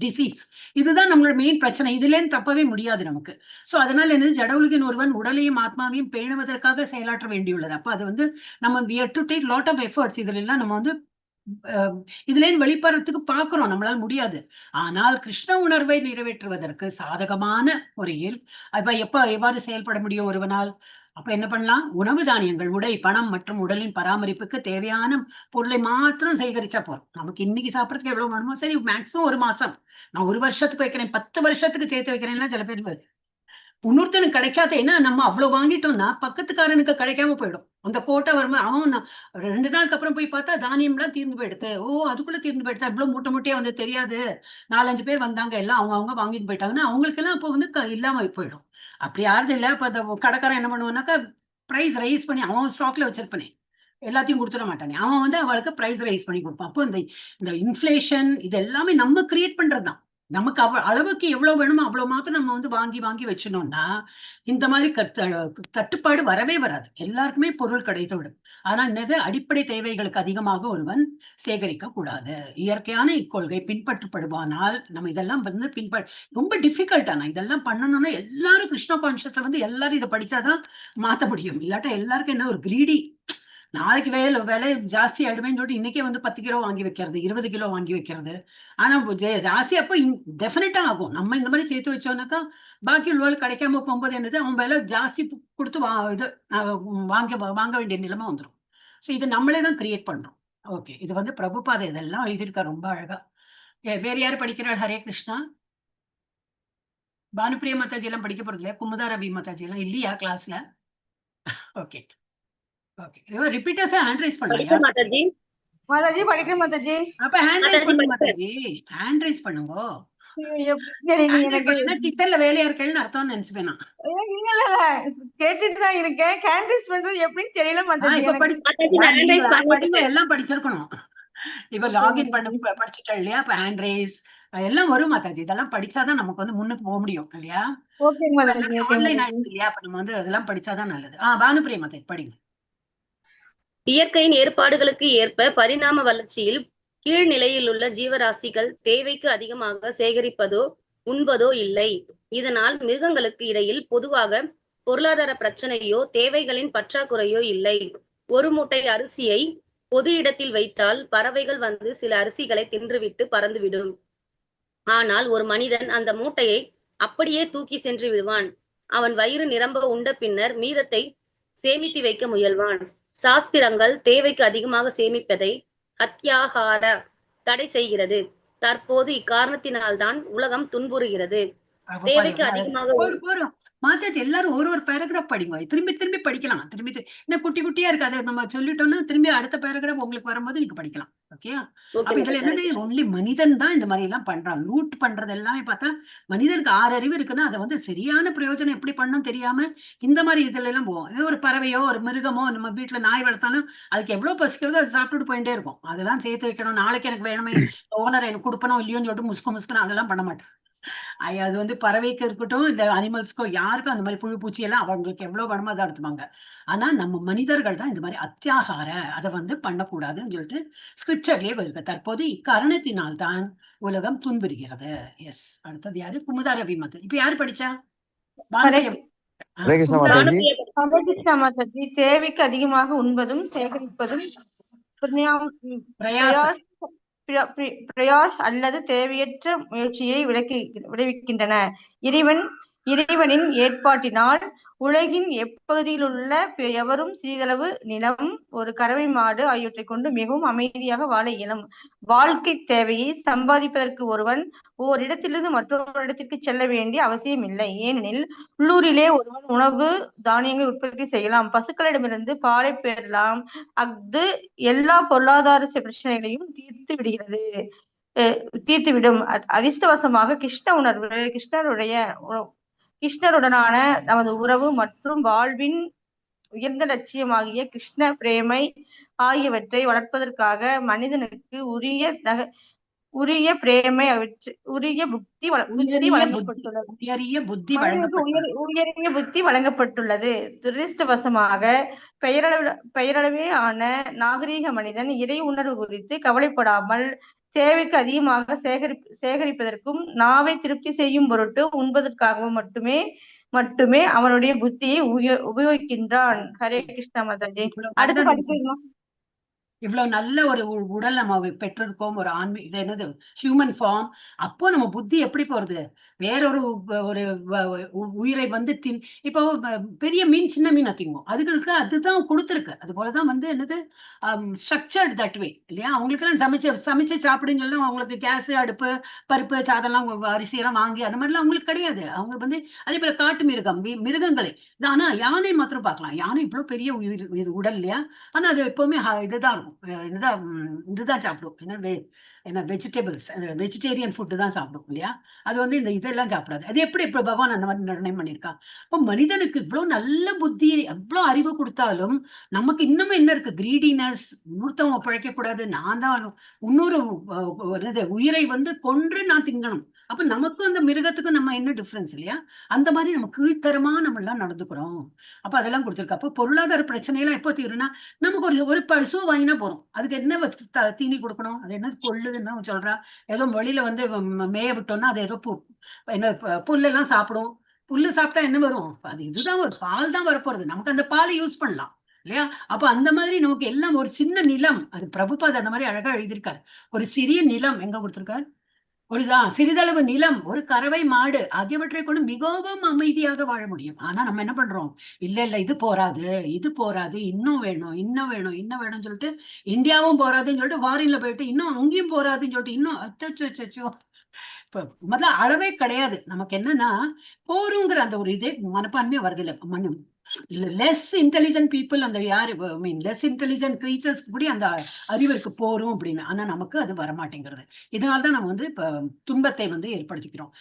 [SPEAKER 1] டிசீஸ். இதுதான் நம்மளோட மெயின் பிரச்சனை. இதுல இருந்து தப்பவே முடியாது நமக்கு. சோ அதனால என்னது, ஜட உலகின் ஒருவன் உடலையும் ஆத்மாவையும் பேணுவதற்காக செயலாற்ற வேண்டியுள்ளது. அப்ப அது வந்து நம்ம we have to take lot of efforts. இதுல எல்லாம் நம்ம வந்து இதுல இருந்து வெளிப்படுறதுக்கு பாக்குறோம், நம்மளால முடியாது. ஆனால் கிருஷ்ண உணர்வை நிறைவேற்றுவதற்கு சாதகமான முறையில் எவ்வாறு செயல்பட முடியும் ஒருவனால்? அப்ப என்ன பண்ணலாம், உணவு, தானியங்கள், உடை, பணம் மற்றும் உடலின் பராமரிப்புக்கு தேவையான பொருளை மாத்திரம் சேகரிச்சா போறோம். நமக்கு இன்னைக்கு சாப்பிடறதுக்கு எவ்வளவு வேணுமோ சரி, மேக்ஸிமம் ஒரு மாசம், நான் 1 வருஷத்துக்கு வைக்கிறேன், 10 வருஷத்துக்கு சேர்த்து வைக்கிறேன்னா சில பேர் இன்னொருத்தனுக்கு கிடைக்காத, ஏன்னா நம்ம அவ்வளவு வாங்கிட்டோம்னா பக்கத்துக்காரனுக்கு கிடைக்காம போயிடும். அந்த கோட்டை வரும்போது அவன் 2 நாளுக்கு அப்புறம் போய் பார்த்தா தானியம் எல்லாம் தீர்ந்து போயிடுது. அதுக்குள்ள தீர்ந்து போயிடுதா, இவ்வளவு மூட்டை மூட்டையா வந்து தெரியாது. 4-5 பேர் வந்தாங்க, எல்லாம் அவங்க வாங்கிட்டு போயிட்டாங்கன்னா அவங்களுக்கு எல்லாம் அப்போ வந்து இல்லாம போயிடும். அப்படி யாரும் இல்ல. அப்ப அந்த கடைக்காரன் என்ன பண்ணுவானாக்கா, பிரைஸ் ரைஸ் பண்ணி, அவன் ஸ்டாக்ல வச்சிருப்பானே, எல்லாத்தையும் கொடுத்துட மாட்டானே, அவன் வந்து அவளுக்கு பிரைஸ் ரைஸ் பண்ணி கொடுப்பான். அப்போ இந்த இன்ஃபிளேஷன் இது எல்லாமே நம்ம கிரியேட் பண்றதுதான். நமக்கு அளவுக்கு எவ்வளவு வேணுமோ அவ்வளவு மாத்திரம் நம்ம வந்து வாங்கி வச்சோம்னா இந்த மாதிரி தட்டுப்பாடு வரவே வராது. எல்லாருக்குமே பொருள் கிடைத்து விடும். ஆனா என்னது, அடிப்படை தேவைகளுக்கு அதிகமாக ஒருவன் சேகரிக்க கூடாது. இயற்கையான இக்கொள்கை பின்பற்றப்படுவானால் நம்ம இதெல்லாம் வந்து ரொம்ப டிஃபிகல்ட். ஆனா இதெல்லாம் பண்ணணும்னா எல்லாரும் கிருஷ்ண கான்சியஸ்ல வந்து எல்லாரும் இதை படிச்சாதான் மாத்த முடியும். இல்லாட்டா எல்லாருக்கும் என்ன ஒரு கிரீடி, நாளைக்கு விலை ஜாஸ்தி ஆயிடுமேன்னு சொல்லிட்டு இன்னைக்கே வந்து 10 கிலோ வாங்கி வைக்கிறது, 20 கிலோ வாங்கி வைக்கிறது. ஆனா ஜாஸ்தி அப்போ டெஃபினட்டா ஆகும். நம்ம இந்த மாதிரி சேர்த்து வச்சோம்னாக்கா பாக்கி உள்ளவர்கள் கிடைக்காம போகும்போது என்னது, அவன் விலை ஜாஸ்தி கொடுத்து வாங்க வேண்டிய நிலைமை வந்துடும். ஸோ இது நம்மளே தான் கிரியேட் பண்றோம். ஓகே, இது வந்து பிரபுபாதை இதெல்லாம் எழுதியிருக்கா ரொம்ப அழகா. வேற யாரு படிக்கிறாள்? ஹரே கிருஷ்ணா. பானுப்பிரியா மாதாஜி எல்லாம் படிக்க போறது இல்லையா? குமுதா ரவி மாதாஜி எல்லாம் இல்லையா கிளாஸ்ல? ஓகே ஓகே, ரிப்பீட்டர்ஸா ஹேண்ட் ரைஸ்
[SPEAKER 6] படிக்க
[SPEAKER 1] பண்ணலாம்.
[SPEAKER 6] மாதாஜி.
[SPEAKER 4] மாதாஜி படிக்கிறேன் மாதாஜி.
[SPEAKER 1] அப்ப ஹேண்ட் ரைஸ் பண்ணுங்க மாதாஜி, ஹேண்ட் ரைஸ் பண்ணுங்க. கிச்சன்ல வேலையா இருக்கேன்னு அர்த்தம் நினைச்சுப்பேன் நான்.
[SPEAKER 4] கேட்டுட்டு தான் இருக்கேன். ஹேண்ட் ரைஸ் பண்றது எப்படின்னு தெரியல மாதாஜி.
[SPEAKER 1] படிங்க, எல்லாம் படிச்சிருக்கணும். இப்ப லாகின் பண்ண படிச்சுட்டா இல்லையா, அப்ப ஹேண்ட் ரைஸ் எல்லாம் வரும் மாதாஜி. இதெல்லாம் படிச்சாதான் நமக்கு வந்து முன்னுக்கு போக முடியும் இல்லையா? ஆன்லைன் ஆயிடுச்சு இல்லையா, அப்ப நம்ம வந்து அதெல்லாம் படிச்சாதான் நல்லது. பானுப்பிரியா மாதாஜி படிங்க.
[SPEAKER 6] இயற்கையின் ஏற்பாடுகளுக்கு ஏற்ப பரிணாம வளர்ச்சியில் கீழ்நிலையில் உள்ள ஜீவராசிகள் தேவைக்கு அதிகமாக சேகரிப்பதோ உண்பதோ இல்லை. இதனால் மிருகங்களுக்கு இடையில் பொதுவாக பொருளாதார பிரச்சனையோ தேவைகளின் பற்றாக்குறையோ இல்லை. ஒரு மூட்டை அரிசியை பொது இடத்தில் வைத்தால் பறவைகள் வந்து சில அரிசிகளை தின்றுவிட்டு பறந்துவிடும். ஆனால் ஒரு மனிதன் அந்த மூட்டையை அப்படியே தூக்கி சென்று விடுவான். அவன் வயிறு நிரம்ப உண்ட பின்னர் மீதத்தை சேமித்து வைக்க முயல்வான். சாஸ்திரங்கள் தேவைக்கு அதிகமாக சேமிப்பதை அத்தியாகார தடை செய்கிறது. தற்போது இக்காரணத்தினால்தான் உலகம் துன்புறுகிறது. தேவைக்கு அதிகமாக
[SPEAKER 1] மாதாஜி எல்லாரும் ஒரு பேராகிராஃப் படிங்க, திரும்பி திரும்பி படிக்கலாம். திரும்பி என்ன குட்டி குட்டியா இருக்காது, நம்ம சொல்லிட்டோம்னா திரும்பி அடுத்த பேராகிராஃப் உங்களுக்கு வரும்போது நீங்க படிக்கலாம். ஓகே, அப்ப இதுல என்னது, ஒன்லி மனிதன் தான் இந்த மாதிரி எல்லாம் பண்றான். லூட் பண்றது எல்லாமே பார்த்தா மனிதனுக்கு 6 அறிவு இருக்குன்னா அதை வந்து சரியான பிரயோஜனம் எப்படி பண்ணணும் தெரியாம இந்த மாதிரி இதுல எல்லாம் போவோம். இது ஒரு பறவையோ ஒரு மிருகமோ, நம்ம வீட்டுல நாய் வளர்த்தாலும் அதுக்கு எவ்வளவு பசிக்கிறதோ அதை சாப்பிட்டுட்டு போயிட்டே இருக்கும். அதெல்லாம் சேர்த்து வைக்கணும், நாளைக்கு எனக்கு வேணுமே, ஓனர் எனக்கு கொடுப்பணும் இல்லையோன்னு சொல்லிட்டு முஸ்கணும் அதெல்லாம் பண்ண மாட்டேன். அது வந்து பறவைக்கு இருக்கட்டும், இந்த அனிமல்ஸ்க்கோ யாருக்கும் அந்த மாதிரி புழு பூச்சி எல்லாம் அவங்களுக்கு எவ்வளவு வேணுமோ அதை எடுத்துப்பாங்க. ஆனா நம்ம மனிதர்கள் தான் இந்த மாதிரி அத்தியாகார அதை வந்து பண்ணக்கூடாதுன்னு சொல்லிட்டு ஸ்கிரிப்சர்லயே இருக்கு. தற்போது இக்காரணத்தினால்தான் உலகம் துன்புறுகிறது. எஸ், அடுத்தது யாரு? குமுதா ரவி மாதாஜி. இப்ப யாரு படிச்சா?
[SPEAKER 4] மாதாஜி. தேவைக்கு அதிகமாக உண்பதும் சேகரிப்பதும் பிரயாஸ் அல்லது தேவையற்ற முயற்சியை விளைவிக்கின்றன. இறைவனின் ஏற்பாட்டினால் உலகின் எப்பகுதியில் உள்ள எவரும் சிறிதளவு நிலம், ஒரு கறவை மாடு ஆகியவற்றை கொண்டு மிகவும் அமைதியாக வாழ இயலும். வாழ்க்கை தேவையை சம்பாதிப்பதற்கு ஒருவன் ஓரிடத்திலிருந்து மற்றொரு இடத்திற்கு செல்ல வேண்டிய அவசியம் இல்லை. ஏனெனில் உள்ளூரிலே ஒருவன் உணவு தானியங்களை உற்பத்தி செய்யலாம், பசுக்களிடமிருந்து பாலை பெறலாம். அது எல்லா பொருளாதார பிரச்சனைகளையும் தீர்த்துவிடும். அதிர்ஷ்டவசமாக கிருஷ்ணருடனான நமது உறவு மற்றும் வாழ்வின் உயர்ந்த லட்சியமாகிய கிருஷ்ண பிரேமை ஆகியவற்றை வளர்ப்பதற்காக மனிதனுக்கு உரிய புத்தி வழங்கப்பட்டுள்ளது. துரதிர்ஷ்டவசமாக பெயரளவே ஆன நாகரீக மனிதன் இறை உணர்வு குறித்து கவலைப்படாமல் தேவைக்கு அதிகமாக சேகரிப்பதற்கும் நாவை திருப்தி செய்யும் பொருட்டு உண்பதற்காகவும் மட்டுமே அவனுடைய புத்தியை உபயோகிக்கின்றான். ஹரே கிருஷ்ணா மாதாஜி. அடுத்து படிக்கிறீங்களா?
[SPEAKER 1] இவ்வளவு நல்ல ஒரு உடல் நம்ம பெற்றிருக்கோம், ஒரு இது என்னது ஹியூமன் ஃபார்ம். அப்போ நம்ம புத்தி எப்படி போறது? வேறொரு ஒரு உயிரை வந்து இப்போ பெரிய மீன் சின்ன மீன் திங்கும், அதுகளுக்கு அதுதான் கொடுத்துருக்கு. அது போலதான் வந்து என்னது ஸ்ட்ரக்சர்ட் தட் வே இல்லையா? அவங்களுக்கு எல்லாம் சமைச்சு சாப்பிடுன்னு சொல்லி அவங்களுக்கு கேஸ், அடுப்பு, பருப்பு, சாதம்லாம், அரிசி எல்லாம் வாங்கி அந்த மாதிரிலாம் அவங்களுக்கு கிடையாது. அவங்க வந்து அதே போல காட்டு மிருகங்களை. ஆனா யானை மாத்திரம் பார்க்கலாம். யானை இவ்வளவு பெரிய உடல் இல்லையா? ஆனா அது எப்பவுமே இதுதான் இதுதான் சாப்பிடும். என்ன வெஜிடபிள்ஸ், வெஜிடேரியன் ஃபுட்டு தான் சாப்பிடும் இல்லையா? அது வந்து இந்த இதெல்லாம் சாப்பிடாது. அது எப்படி இப்ப பகவான் அந்த மாதிரி நிர்ணயம் பண்ணியிருக்கான்? இப்போ மனிதனுக்கு இவ்வளவு நல்ல புத்தி, எவ்வளவு அறிவு கொடுத்தாலும் நமக்கு இன்னமும் என்ன இருக்கு? கிரீடினஸ். இன்னொருத்தவங்க பிழைக்க கூடாது, நான் தான் இன்னொரு உயிரை வந்து கொன்று நான் திங்கணும். அப்ப நமக்கும் அந்த மிருகத்துக்கும் நம்ம என்ன டிஃபரன்ஸ் இல்லையா? அந்த மாதிரி நம்ம கீழ்த்தரமா நம்ம எல்லாம் நடந்துக்கிறோம். அப்ப அதெல்லாம் கொடுத்துருக்கு. அப்ப பொருளாதார பிரச்சனையெல்லாம் எப்போ தீரும்னா, நமக்கு ஒரு பசு வாங்கினா போறோம், அதுக்கு என்ன தீனி கொடுக்கணும்? அது என்ன கொள்ளுதுன்னு சொல்றா. ஏதோ வெளியில வந்து மேய விட்டோம்னா அது ஏதோ என்ன புல்லு எல்லாம் சாப்பிடும். புல்லு சாப்பிட்டா என்ன வரும்? அது இதுதான் ஒரு பால் தான் வரப்போறது. நமக்கு அந்த பாலை யூஸ் பண்ணலாம் இல்லையா? அப்ப அந்த மாதிரி நமக்கு எல்லாம் ஒரு சின்ன நிலம். அது பிரபுபாத் அந்த மாதிரி அழகா எழுதியிருக்காரு. ஒரு சிறிய நிலம் எங்க கொடுத்திருக்காரு? சிறிதளவு நிலம், ஒரு கறவை மாடு ஆகியவற்றை கொண்டு மிகவும் அமைதியாக வாழ முடியும். ஆனா நம்ம என்ன பண்றோம்? இல்ல இது போராது, இது போராது, இன்னும் வேணும், இன்னும் வேணும், இன்னும் வேணும்னு சொல்லிட்டு இந்தியாவும் போராதுன்னு சொல்லிட்டு ஃபாரின்ல போயிட்டு இன்னும் அங்கேயும் போராதுன்னு சொல்லிட்டு இன்னும் அச்சோ. இப்ப முதல்ல அளவே கிடையாது. நமக்கு என்னன்னா போருங்கிற அந்த ஒரு இதே மனப்பான்மையா வருது இல்ல. லெஸ் இன்டெலிஜென்ட் பீப்புள், அந்த யாரு லெஸ் இன்டெலிஜென்ட் கிரீச்சர்ஸ் கூட அந்த அறிவு இருக்கு போரும் அப்படின்னு. ஆனா நமக்கு அது வரமாட்டேங்கிறது. இதனால்தான் நம்ம வந்து இப்ப துன்பத்தை வந்து ஏற்படுத்திக்கிறோம்.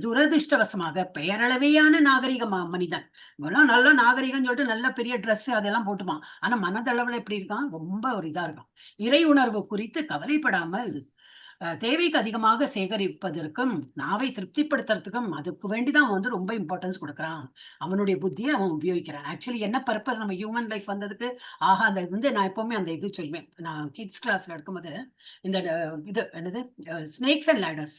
[SPEAKER 1] துரதிருஷ்டவசமாக பெயரளவையான நாகரிக மனிதன் இவெல்லாம் நல்ல நாகரிகம் சொல்லிட்டு நல்ல பெரிய ட்ரெஸ் அதெல்லாம் போட்டுமா, ஆனா மனதளவுல எப்படி இருக்கான்? ரொம்ப ஒரு இதா இருக்கும். இறை உணர்வு குறித்து கவலைப்படாமல் தேவைக்கு அதிகமாக சேகரிப்பதற்கும் நாவை திருப்திப்படுத்துறதுக்கும் அதுக்கு வேண்டிதான் அவன் வந்து ரொம்ப இம்பார்ட்டன்ஸ் கொடுக்குறான். அவனுடைய புத்தியை அவன் உபயோகிக்கிறான். ஆக்சுவலி என்ன பர்பஸ் நம்ம ஹியூமன் லைஃப் வந்ததுக்கு? அந்த வந்து நான் எப்பவுமே அந்த இது சொல்வேன். நான் கிட்ஸ் கிளாஸ்ல எடுக்கும்போது இந்த இது என்னது ஸ்னேக்ஸ் அண்ட் லேடர்ஸ்,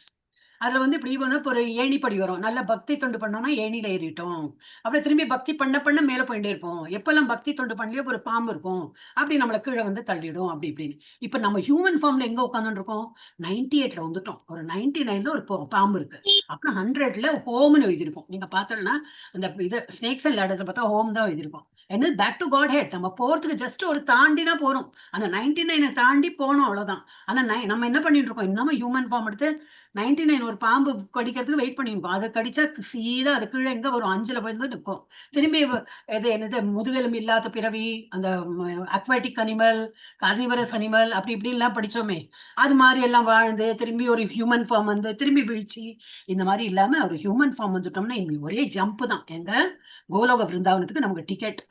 [SPEAKER 1] அதுல வந்து இப்படி ஒரு ஏணிப்படி வரும். நல்ல பக்தி தொண்டு பண்ணோம்னா ஏணியில ஏறிட்டோம், அப்படியே திரும்பி பக்தி பண்ண மேல போயிட்டே இருப்போம். எப்பெல்லாம் பக்தி தொண்டு பண்ணலையோ ஒரு பாம்பு இருக்கும், அப்படி நம்மள கீழே வந்து தள்ளிடும் அப்படி இப்படின்னு. இப்ப நம்ம ஹியூமன் ஃபார்ம்ல எங்க உட்காந்துட்டு இருக்கோம்? 98ல வந்துட்டோம். ஒரு 99ல ஒரு பாம்பு இருக்கு. அப்புறம் 100ல ஹோம்னு எழுதியிருக்கோம். நீங்க பார்த்தோம்னா அந்த இது ஸ்னேக்ஸ் அண்ட் லேடர்ஸ் பார்த்தா ஹோம் தான் எழுதியிருக்கோம். என்ன பேக் டு காட் ஹெட். நம்ம போறதுக்கு ஜஸ்ட் ஒரு தாண்டினா போறோம். அந்த 99 தாண்டி போனோம், அவ்வளவுதான். ஆனா நம்ம என்ன பண்ணிட்டு இருக்கோம்? இன்னமும் ஹியூமன் ஃபார்ம் எடுத்து 99 ஒரு பாம்பு கடிக்கிறதுக்கு வெயிட் பண்ணிருக்கோம். அதை கடிச்சா சீதா அது கீழே எங்க வரும்? 5ல போய் நிற்கும். திரும்பி என்னது முதுகெலும்பு இல்லாத பிறவி, அந்த அக்வாட்டிக் அனிமல், கார்னிவரஸ் அனிமல், அப்படி இப்படி எல்லாம் படிச்சோமே, அது மாதிரி எல்லாம் வாழ்ந்து திரும்பி ஒரு ஹியூமன் ஃபார்ம் வந்து திரும்பி வீழ்ச்சி. இந்த மாதிரி இல்லாம ஒரு ஹியூமன் ஃபார்ம் வந்துட்டோம்னா ஒரே ஜம்ப் தான். எங்க கோலோக பிருந்தாவனத்துக்கு நமக்கு டிக்கெட்.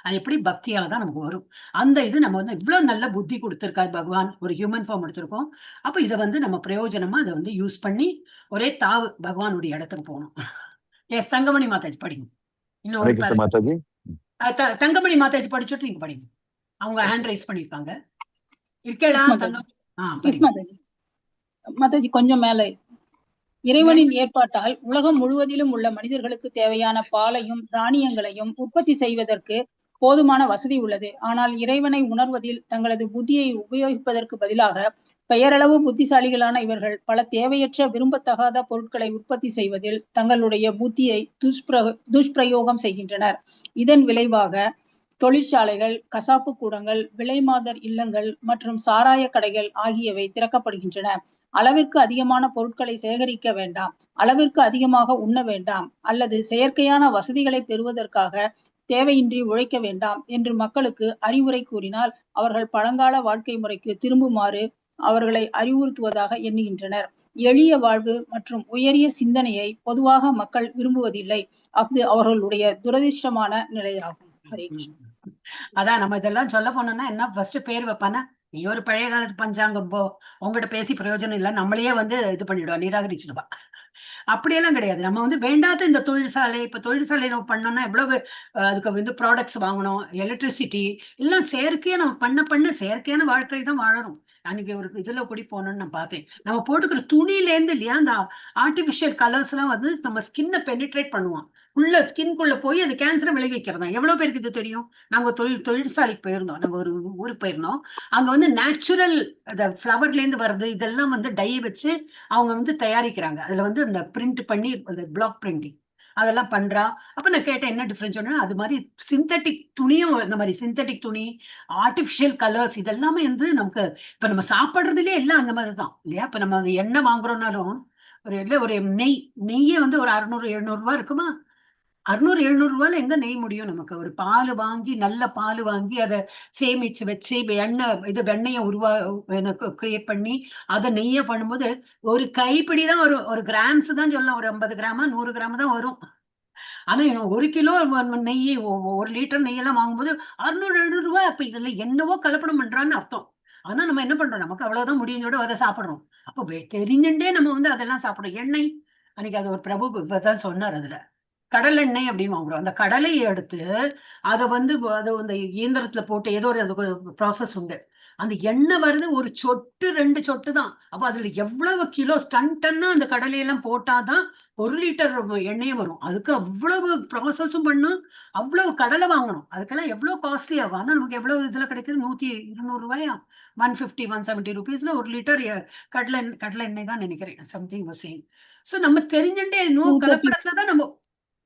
[SPEAKER 1] அது எப்படி? பக்தியால தான் நமக்கு வரும். அந்த இது நம்ம வந்து இவ்வளவு நல்ல புத்தி கொடுத்திருக்காரு பகவான். ஒரு ஹியூமன் ஃபார்ம் எடுத்திருக்கோம். அப்ப இதை வந்து நம்ம பிரயோஜனமா அதை வந்து யூஸ் பண்ணி ஒரே தாவு பகவானுடைய இடத்துக்கு போகணும். எஸ், தங்கமணி மாதாஜி படிங்க. இன்னொரு தங்கமணி மாதாஜி படிச்சுட்டு நீங்க படிங்க. அவங்க ஹேண்ட் ரைஸ் பண்ணிருக்காங்க. இருக்கலாம்.
[SPEAKER 2] மாதாஜி கொஞ்சம் மேல. இறைவனின் ஏற்பாட்டால் உலகம் முழுவதிலும் உள்ள மனிதர்களுக்கு தேவையான பாலையும் தானியங்களையும் உற்பத்தி செய்வதற்கு போதுமான வசதி உள்ளது. ஆனால் இறைவனை உணர்வதில் தங்களது புத்தியை உபயோகிப்பதற்கு பதிலாக பெயரளவு புத்திசாலிகளான இவர்கள் பல தேவையற்ற விரும்பத்தகாத பொருட்களை உற்பத்தி செய்வதில் தங்களுடைய புத்தியை துஷ்பிரயோகம் செய்கின்றனர். இதன் விளைவாக தொழிற்சாலைகள், கசாப்பு கூடங்கள், விலைமாதர் இல்லங்கள் மற்றும் சாராய கடைகள் ஆகியவை திறக்கப்படுகின்றன. அளவிற்கு அதிகமான பொருட்களை சேகரிக்க வேண்டாம், அளவிற்கு அதிகமாக உண்ண வேண்டாம், அல்லது செயற்கையான வசதிகளை பெறுவதற்காக தேவையின்றி உழைக்க வேண்டாம் என்று மக்களுக்கு அறிவுரை கூறினால் அவர்கள் பழங்கால வாழ்க்கை முறைக்கு திரும்புமாறு அவர்களை அறிவுறுத்துவதாக எண்ணுகின்றனர். எளிய வாழ்வு மற்றும் உயரிய சிந்தனையை பொதுவாக மக்கள் விரும்புவதில்லை. அது அவர்களுடைய துரதிர்ஷ்டமான நிலையாகும். ஹரே கிருஷ்ணா.
[SPEAKER 1] அதான் நம்ம இதெல்லாம் சொல்ல போனோம்னா என்ன ஃபர்ஸ்ட் பேர் வைப்பானா, நீ ஒரு பழைய காலத்து பஞ்சாங்கம் போ, உங்ககிட்ட பேசி பிரயோஜனம் இல்லை, நம்மளையே வந்து இது பண்ணிடுவா, நிராகரிச்சிடுவா. அப்படியெல்லாம் கிடையாது. நம்ம வந்து வேண்டாத இந்த தொழிற்சாலை, இப்ப தொழிற்சாலை நம்ம பண்ணோம்னா எவ்வளவு அதுக்கு வந்து ப்ராடக்ட்ஸ் வாங்கணும், எலக்ட்ரிசிட்டி எல்லாம் செயற்கையா நம்ம பண்ண செயற்கையான வாழ்க்கை தான் வாழறோம். அன்னைக்கு ஒரு இதுல கூடி போனோம்னு நான் பார்த்தேன். நம்ம போட்டுக்கிற துணியில இருந்து இல்லையா, அந்த ஆர்டிபிஷியல் கலர்ஸ் எல்லாம் வந்து நம்ம ஸ்கின்னை பெனிட்ரேட் பண்ணுவோம். உள்ள ஸ்கின்குள்ள போய் அது கேன்சரை விளைவிக்கிறதா. எவ்வளவு பேருக்கு இது தெரியும்? நாங்க தொழிற்சாலைக்கு போயிருந்தோம். நாங்க ஒரு ஊருக்கு போயிருந்தோம். அங்க வந்து நேச்சுரல் ஃபிளவர்ல இருந்து வர்றது இதெல்லாம் வந்து டை வச்சு அவங்க வந்து தயாரிக்கிறாங்க. அதுல வந்து அந்த பிரிண்ட் பண்ணி அந்த பிளாக் பிரிண்டிங் அதெல்லாம் பண்றா. அப்ப நான் கேட்டேன் என்ன டிஃபரன்ஸ் சொன்னா, அது மாதிரி சிந்தட்டிக் துணியும், இந்த மாதிரி சிந்தட்டிக் துணி, ஆர்டிபிஷியல் கலர்ஸ் இதெல்லாமே வந்து நமக்கு இப்ப நம்ம சாப்பிடுறதுலயே எல்லாம் அந்த மாதிரி தான் இல்லையா? இப்ப நம்ம எண்ணெய் வாங்குறோம்னாலும் ஒரு நெய்யே வந்து ஒரு 600-700 ரூபாய் இருக்குமா? 600-700 எங்க நெய் முடியும் நமக்கு? ஒரு பால் வாங்கி, நல்ல பால் வாங்கி அதை சேமிச்சு வச்சு வெண்ணெயை கிரியேட் பண்ணி அதை நெய்ய பண்ணும்போது ஒரு கைப்பிடி தான் வரும். ஒரு கிராம்ஸ் தான் சொல்லலாம். ஒரு 50 கிராமா 100 கிராம் தான் வரும். ஆனா 1 கிலோ நெய், 1 லிட்டர் நெய்யெல்லாம் வாங்கும்போது 600-700 ரூபாய். அப்ப இதுல என்னவோ கலப்படம் பண்றான்னு அர்த்தம். ஆனா நம்ம என்ன பண்றோம்? நமக்கு அவ்வளவுதான் முடியும் அதை சாப்பிடுறோம். அப்ப தெரிஞ்சுட்டே நம்ம வந்து அதெல்லாம் சாப்பிடுறோம். எண்ணெய் அன்னைக்கு அது ஒரு பிரபு தான் சொன்னார். அதுல கடல் எண்ணெய் அப்படின்னு வாங்குறோம். அந்த கடலையை எடுத்து அதை வந்து அந்த இயந்திரத்துல போட்டு ஏதோ ஒரு ப்ராசஸ் உண்டு. அந்த எண்ணெய் வருது ஒரு சொட்டு 2 சொட்டு தான். அப்ப அதுல எவ்வளவு கிலோ டன்னா அந்த கடலையெல்லாம் போட்டாதான் 1 லிட்டர் எண்ணெயே வரும். அதுக்கு அவ்வளவு ப்ராசஸும் பண்ணும், அவ்வளவு கடலை வாங்கணும். அதுக்கெல்லாம் எவ்வளவு காஸ்ட்லி ஆகும். ஆனா நமக்கு எவ்வளவு இதுல கிடைக்குது? 100-200 ரூபாயா, 150-170 ருபீஸ்ல 1 லிட்டர் கடலை எண்ணெய் தான் நினைக்கிறேன். சம்திங் வசேன். சோ நம்ம தெரிஞ்சுட்டே இன்னும்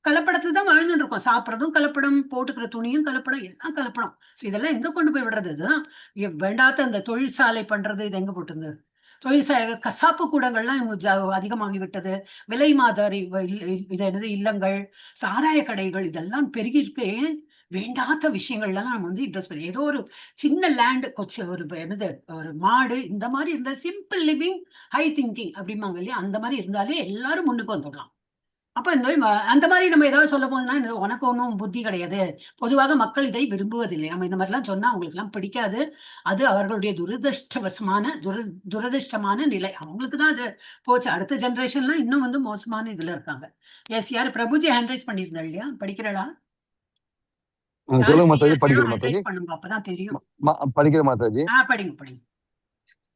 [SPEAKER 1] கலப்படத்துல தான் வாழ்ந்துட்டு இருக்கோம். சாப்பிடறதும் கலப்படம், போட்டுக்கிற துணியும் கலப்படம், எல்லாம் கலப்படம். இதெல்லாம் எங்க கொண்டு போய் விடுறது? இதுதான் வேண்டாத அந்த தொழிற்சாலை பண்றது. இது எங்க போட்டுங்க? தொழிற்சாலை, கசாப்பு கூடங்கள்லாம் அதிகமாகி விட்டது. விலை மாதர் இது என்னது இல்லங்கள், சாராய கடைகள் இதெல்லாம் பெருகி இருக்கு. வேண்டாத விஷயங்கள்லாம் நம்ம வந்து இன்ட்ரெஸ்ட் பண்ணி ஏதோ ஒரு சின்ன லேண்ட் ஒரு என்னது ஒரு மாடு இந்த மாதிரி இருந்தா சிம்பிள் லிவிங் ஹை திங்கிங் அப்படிம்பாங்க இல்லையா? அந்த மாதிரி இருந்தாலே எல்லாரும் முன்னுக்கு வந்துடலாம். அப்ப அந்த மாதிரி நம்ம ஏதாவது சொல்ல போதுன்னா, உனக்கு ஒன்றும் புத்தி கிடையாது. பொதுவாக மக்கள் இதை விரும்புவதில்லை. நம்ம இந்த மாதிரிலாம் சொன்னா அவங்களுக்கு எல்லாம் பிடிக்காது. அது அவர்களுடைய துரதிருஷ்டமான நிலை. அவங்களுக்கு தான் அது போச்சு. அடுத்த ஜெனரேஷன்லாம் இன்னும் வந்து மோசமான இதுல இருக்காங்க. எஸ், யாரு பிரபுஜி ஹேண்ட் ரைஸ் பண்ணியிருந்தா இல்லையா? படிக்கிறா?
[SPEAKER 7] சொல்லுங்க மாதாஜி. படிக்கிற மாதாஜி.
[SPEAKER 1] பண்ணுங்க, அப்பதான் தெரியும்.
[SPEAKER 7] படிக்கிற மாதாஜி.
[SPEAKER 1] படிங்க.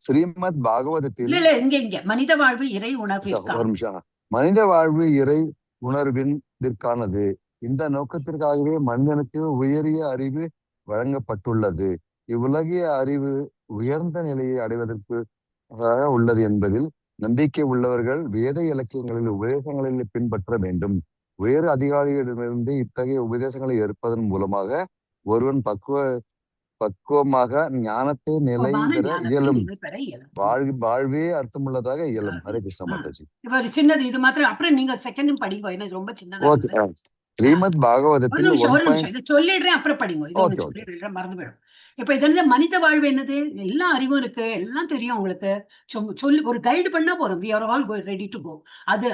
[SPEAKER 7] ஸ்ரீமத் பாகவதத்தில்
[SPEAKER 1] இல்ல இங்க மனித வாழ்வு இறை உணர்வு.
[SPEAKER 7] ஒரு நிமிஷம். மனித வாழ்வு இறை உணர்விற்கானது. இந்த நோக்கத்திற்காகவே மனிதனுக்கு உயரிய அறிவு வழங்கப்பட்டுள்ளது. இவ்வுலகிய அறிவு உயர்ந்த நிலையை அடைவதற்கு உள்ளது என்பதில் நம்பிக்கை உள்ளவர்கள் வேத இலக்கியங்களில் உபதேசங்களில் பின்பற்ற வேண்டும். வேறு அதிகாரிகளிடமிருந்து இத்தகைய உபதேசங்களை ஏற்பதன் மூலமாக ஒருவன் பக்குவமாக ஞானத்தை நிலை பெற இயலும். வாழ்வே அர்த்தமுள்ளதாக இயலும். ஹரே கிருஷ்ண மாதாஜி.
[SPEAKER 1] சின்னது இது மாத்திரம். அப்புறம் நீங்க செகண்டும் படிங்க. என்ன ரொம்ப சின்னதா.
[SPEAKER 7] ஸ்ரீமத் பாகவதத்தில்
[SPEAKER 1] இதை சொல்லிடுறேன், அப்புறம் படிங்க. இது மறந்து போயிடும். இப்ப இது மனித வாழ்வு என்னது? எல்லா அறிவும் இருக்கு, எல்லாம் தெரியும் உங்களுக்கு. சொல்லி ஒரு கைடு பண்ணா போறோம். we are all ready to go. அது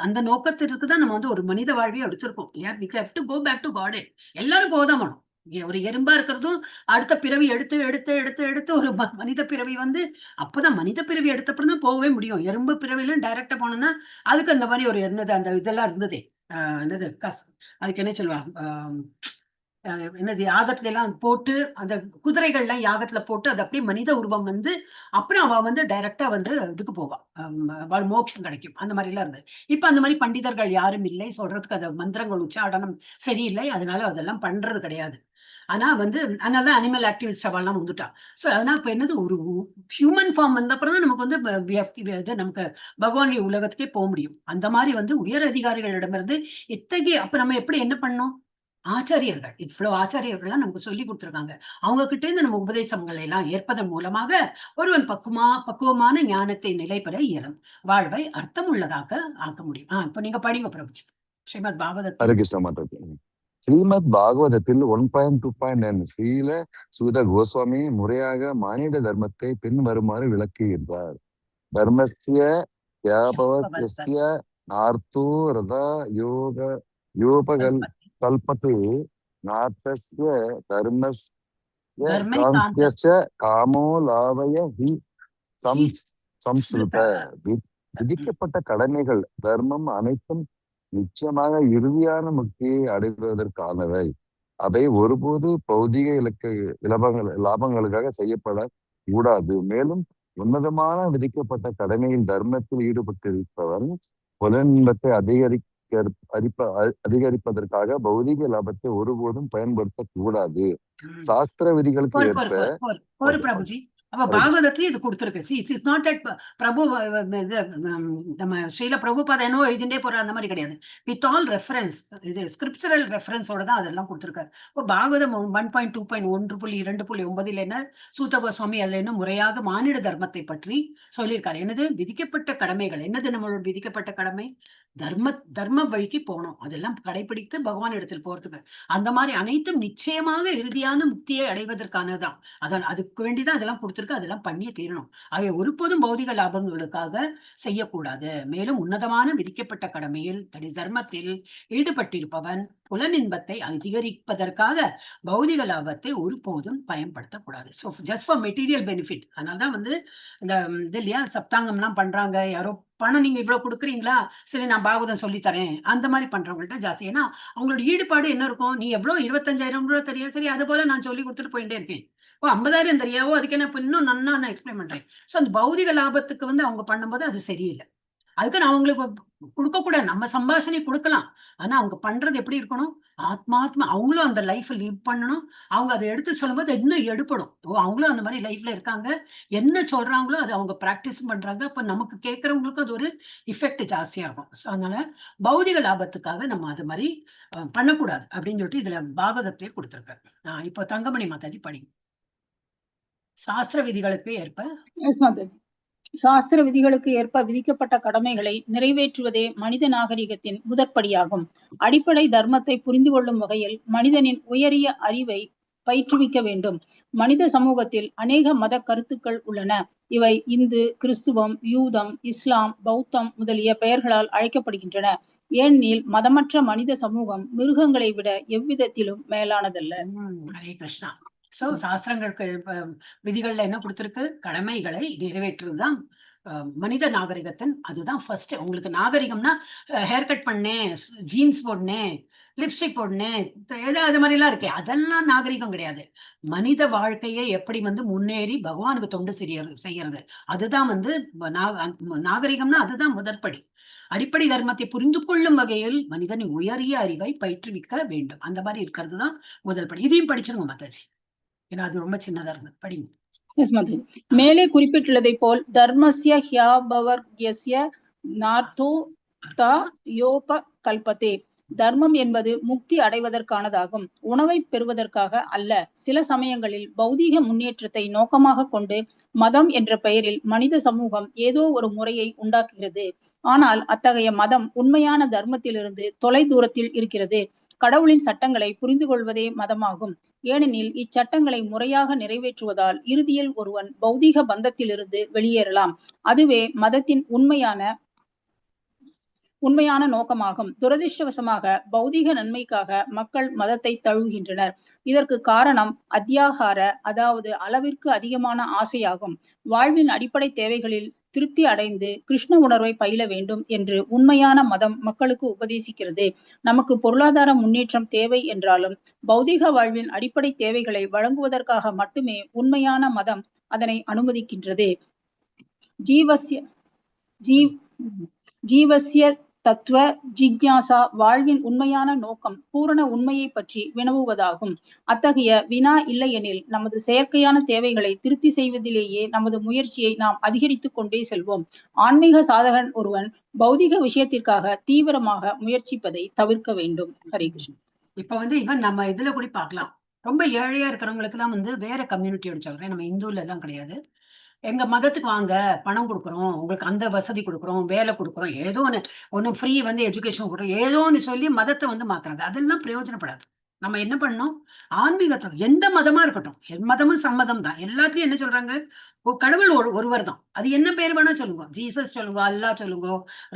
[SPEAKER 1] அந்த நோக்கத்திற்கு தான் நம்ம வந்து ஒரு மனித வாழ்வையை எடுத்திருக்கோம். we have to go back to God. எல்லாரும் போதான் வேணும். ஒரு எறும்பா இருக்கிறதும் அடுத்த பிறவி எடுத்து ஒரு மனித பிறவி வந்து அப்பதான் மனித பிறவி எடுத்தப்பறம் தான் போகவே முடியும். எறும்பு பிறவில டைரக்டா போனோம்னா அதுக்கு அந்த மாதிரி ஒரு என்னது அந்த இதெல்லாம் இருந்ததே. என்னது அதுக்கு என்ன சொல்லுவாங்க? என்னது யாகத்துல எல்லாம் போட்டு அந்த குதிரைகள்லாம் யாகத்துல போட்டு அது அப்படியே மனித உருவம் வந்து அப்புறம் அவ வந்து டைரக்டா வந்து இதுக்கு போவா, மோட்சம் கிடைக்கும். அந்த மாதிரி எல்லாம் இருந்தது. இப்ப அந்த மாதிரி பண்டிதர்கள் யாரும் இல்லை சொல்றதுக்கு. அந்த மந்திரங்கள் உச்சாடனம் சரியில்லை, அதனால அதெல்லாம் பண்றது கிடையாது. ஆனா வந்து அதனால அனிமல் ஆக்டிவிஸ்ட் அவெல்லாம் வந்துட்டா. சோ அதனால இப்ப என்னது ஒரு ஹியூமன் ஃபார்ம் வந்த அப்புறம் தான் நமக்கு வந்து நமக்கு பகவானுடைய உலகத்துக்கே போக முடியும். அந்த மாதிரி வந்து உயர் அதிகாரிகளிடமிருந்து இத்தகைய அப்ப நம்ம எப்படி என்ன பண்ணோம்? ஆச்சாரியர்கள், இவ்வளவு ஆச்சாரியர்கள்லாம் நமக்கு சொல்லி கொடுத்திருக்காங்க. அவங்க கிட்ட இருந்து நம்ம உபதேசங்களை எல்லாம் ஏற்பதன் மூலமாக ஒருவன் பக்குவமான ஞானத்தை நிலை பெற இயலும். வாழ்வை அர்த்தம் உள்ளதாக ஆக்க முடியும். இப்ப நீங்க படிங்க பிரபுஜி. ஸ்ரீமத் பாகவதத்தில்
[SPEAKER 7] ஸ்ரீமத் பாகவதத்தில் 1.2.9 ஸ்ரீல சுத கோஸ்வாமி முறையாக மானிட தர்மத்தை பின்வருமாறு விளக்குகின்றார். தர்மஸ்ய வியாபவத்ய நார்த்தோ ரதா யோபகல் கல்பத்து நார்த்தஸ்ய தர்மஸ்ய காமோ லாபய ஹி சம்ஸ்ருத விதிக்கப்பட்ட கடமைகள் தர்மம் அனைத்தும் நிச்சயமாக இறுதியான முக்தியை அடைவதற்கானவை. அவை ஒருபோது பௌதிக லாபங்களுக்காக செய்யப்பட கூடாது. மேலும் உன்னதமான விதிக்கப்பட்ட கடமையின் தர்மத்தில் ஈடுபட்டிருப்பவன் புலனின்பத்தை அதிகரிப்பதற்காக பௌதிக லாபத்தை ஒருபோதும் பயன்படுத்தக்கூடாது. சாஸ்திர விதிகளுக்கு ஏற்ப
[SPEAKER 1] பிரபுஜி அப்ப பாகவதத்திலயும் இது கொடுத்திருக்கு. இட்ஸ் நாட் தட் பிரபு நம்ம ஸ்ரீல பிரபுபாத என்னவோ எழுதிண்டே போற அந்த மாதிரி கிடையாது. வித் ஆல் ரெஃபரன்ஸ், இது ஸ்கிரிப்சரல் ரெஃபரன்ஸோட தான் அதெல்லாம் கொடுத்திருக்காரு. இப்போ பாகவதம் 1.2.1.9 என்ன சூத கோஸ்வாமி அதுல என்ன முறையாக மானிட தர்மத்தை பற்றி சொல்லியிருக்காரு. என்னது விதிக்கப்பட்ட கடமைகள், என்னது நம்மளோட விதிக்கப்பட்ட கடமை, தர்ம வழிக்கு போகணும், அதெல்லாம் கடைபிடித்து பகவான் இடத்தில் போறதுக்கு. அந்த மாதிரி அனைத்தும் நிச்சயமாக இறுதியான முக்தியை அடைவதற்கானதான். அதான் அதுக்கு வேண்டிதான் அதெல்லாம் கொடுத்திருக்கு. அதெல்லாம் பண்ணியே தீரணும். அவை ஒருபோதும் பௌதிக லாபங்களுக்காக செய்யக்கூடாது. மேலும் உன்னதமான விதிக்கப்பட்ட கடமையில் தர்மத்தில் ஈடுபட்டிருப்பவன் புலனின்பத்தை அதிகரிப்பதற்காக பௌதிக லாபத்தை ஒருபோதும் பயன்படுத்தக்கூடாது. So just for material benefit. அதனாலதான் இந்த இது இல்லையா சப்தாங்கம் எல்லாம் பண்றாங்க. யாரோ பணம் நீங்க இவ்வளவு கொடுக்குறீங்களா, சரி நான் பாகவதம் சொல்லி தரேன், அந்த மாதிரி பண்றவங்கள்ட்ட ஜாஸ்தி. ஏன்னா அவங்களோட ஈடுபாடு என்ன இருக்கும், நீ எவ்வளவு 25,000 ரூபாய் தெரியா, சரி அது போல நான் சொல்லி கொடுத்துட்டு போயிட்டே இருக்கேன். 50,000 தெரியாவோ, அதுக்கு என்ன இன்னும் நன்னா நான் எக்ஸ்பிளைன் பண்றேன். சோ அந்த பௌதிக லாபத்துக்கு அவங்க பண்ணும்போது அது சரியில்லை. அதுக்கு நான் அவங்களுக்கு கொடுக்க கூடாது. நம்ம சம்பாஷணை கொடுக்கலாம். ஆனா அவங்க பண்றது எப்படி இருக்கணும், ஆத்மாத்மா அவங்களும் அந்த லைஃப் லீவ் பண்ணணும். அவங்க அதை எடுத்து சொல்லும்போது இன்னும் எடுப்படும். அவங்களும் அந்த மாதிரி லைஃப்ல இருக்காங்க, என்ன சொல்றாங்களோ அதை அவங்க பிராக்டிஸ் பண்றாங்க. அப்ப நமக்கு கேட்கறவங்களுக்கும் அது ஒரு இஃபெக்ட் ஜாஸ்தியா இருக்கும். ஸோ அதனால பௌதிக லாபத்துக்காக நம்ம அது மாதிரி பண்ணக்கூடாது அப்படின்னு சொல்லிட்டு இதுல பாகவதத்தையே கொடுத்திருக்காரு. இப்போ தங்கமணி மாதாஜி படி. சாஸ்திர விதிகளுக்கு ஏற்ப
[SPEAKER 2] சாஸ்திர விதிகளுக்கு ஏற்ப விதிக்கப்பட்ட கடமைகளை நிறைவேற்றுவதே மனித நாகரிகத்தின் முதற்படியாகும். அடிப்படை தர்மத்தை புரிந்து கொள்ளும் வகையில் மனிதனின் உயரிய அறிவை பயிற்றுவிக்க வேண்டும். மனித சமூகத்தில் அநேக மத கருத்துக்கள் உள்ளன. இவை இந்து, கிறிஸ்துவம், யூதம், இஸ்லாம், பௌத்தம் முதலிய பெயர்களால் அழைக்கப்படுகின்றன. ஏனெனில் மதமற்ற மனித சமூகம் மிருகங்களை விட எவ்விதத்திலும் மேலானதல்ல.
[SPEAKER 1] ஹரே கிருஷ்ணா. சோ சாஸ்திரங்களுக்கு விதிகள்ல என்ன கொடுத்திருக்கு, கடமைகளை நிறைவேற்றுவதுதான் மனித நாகரிகத்தின். அதுதான் ஃபர்ஸ்ட். உங்களுக்கு நாகரிகம்னா ஹேர் கட் பண்ணேன், ஜீன்ஸ் போடனேன், லிப்ஸ்டிக் போடனேன், ஏதோ அது மாதிரி எல்லாம் இருக்கே, அதெல்லாம் நாகரிகம் கிடையாது. மனித வாழ்க்கையை எப்படி முன்னேறி பகவானுக்கு தொண்டு செய்யறது, அதுதான் நாகரிகம்னா அதுதான் முதற்படி. அடிப்படை தர்மத்தை புரிந்து கொள்ளும் வகையில் மனிதனின் உயரிய அறிவை பயிற்றுவிக்க வேண்டும். அந்த மாதிரி இருக்கிறது தான் முதல் படி. இதையும் படிச்சிருங்க மாதாஜி, ஏன்னா அது ரொம்ப சின்னதா இருந்தது. படிங்க.
[SPEAKER 2] மேலே குறிப்பிட்டுள்ளதை போல் தர்மஸ்ய ஹ்யாபவர்க்யஸ்ய நார்த்தோ தா யோப கல்பதே. தர்மம் என்பது முக்தி அடைவதற்கானதாகும், உணவை பெறுவதற்காக அல்ல. சில சமயங்களில் பௌதீக முன்னேற்றத்தை நோக்கமாக கொண்டு மதம் என்ற பெயரில் மனித சமூகம் ஏதோ ஒரு முறையை உண்டாக்குகிறது. ஆனால் அத்தகைய மதம் உண்மையான தர்மத்திலிருந்து தொலை தூரத்தில் இருக்கிறது. கடவுளின் சட்டங்களை புரிந்து கொள்வதே மதமாகும். ஏனெனில் இச்சட்டங்களை முறையாக நிறைவேற்றுவதால் இறுதியில் ஒருவன் பௌதீக பந்தத்திலிருந்து வெளியேறலாம். அதுவே மதத்தின் உண்மையான நோக்கமாகும். துரதிருஷ்டவசமாக பௌதீக நன்மைக்காக மக்கள் மதத்தை தழுவுகின்றனர். இதற்கு காரணம் அத்தியாகார, அதாவது அளவிற்கு அதிகமான ஆசையாகும். வாழ்வின் அடிப்படை தேவைகளில் திருப்தி அடைந்து கிருஷ்ண உணர்வை பயில வேண்டும் என்று உண்மையான மதம் மக்களுக்கு உபதேசிக்கிறது. நமக்கு பொருளாதார முன்னேற்றம் தேவை என்றாலும் பௌதீக வாழ்வின் அடிப்படை தேவைகளை வழங்குவதற்காக மட்டுமே உண்மையான மதம் அதனை அனுமதிக்கின்றது. ஜீவசிய தத்துவ ஜிக்ஞாசா வாழ்வின் உண்மையான நோக்கம் பூரண உண்மையை பற்றி வினவுவதாகும். அத்தகைய வினா இல்லையெனில் நமது செயற்கையான தேவைகளை திருப்தி செய்வதிலேயே நமது முயற்சியை நாம் அதிகரித்துக் கொண்டே செல்வோம். ஆன்மீக சாதகன் ஒருவன் பௌதிக விஷயத்திற்காக தீவிரமாக முயற்சிப்பதை தவிர்க்க வேண்டும். ஹரே கிருஷ்ணன்.
[SPEAKER 1] இப்ப இவன் நம்ம இதுல கூட பார்க்கலாம். ரொம்ப ஏழையா இருக்கிறவங்களுக்கு எல்லாம் வேற கம்யூனிட்டியோட சொல்றேன், நம்ம இந்துல எல்லாம் கிடையாது. எங்க மதத்துக்கு வாங்க, பணம் கொடுக்குறோம், உங்களுக்கு அந்த வசதி கொடுக்குறோம், வேலை கொடுக்குறோம், ஏதோ ஒண்ணு ஃப்ரீ எஜுகேஷன் கொடுக்குறோம், ஏதோ ஒண்ணு சொல்லி மதத்தை மாத்துறாங்க. அதெல்லாம் பிரயோஜனப்படாது. நம்ம என்ன பண்ணணும், ஆன்மீகத்தை எந்த மதமா இருக்கட்டும், மதமும் சம்மதம் தான், எல்லாத்துலயும் என்ன சொல்றாங்க, கடவுள் ஒருவர் தான். அது என்ன பேர் வேணா சொல்லுங்க, ஜீசஸ் சொல்லுங்க, அல்லா சொல்லுங்க,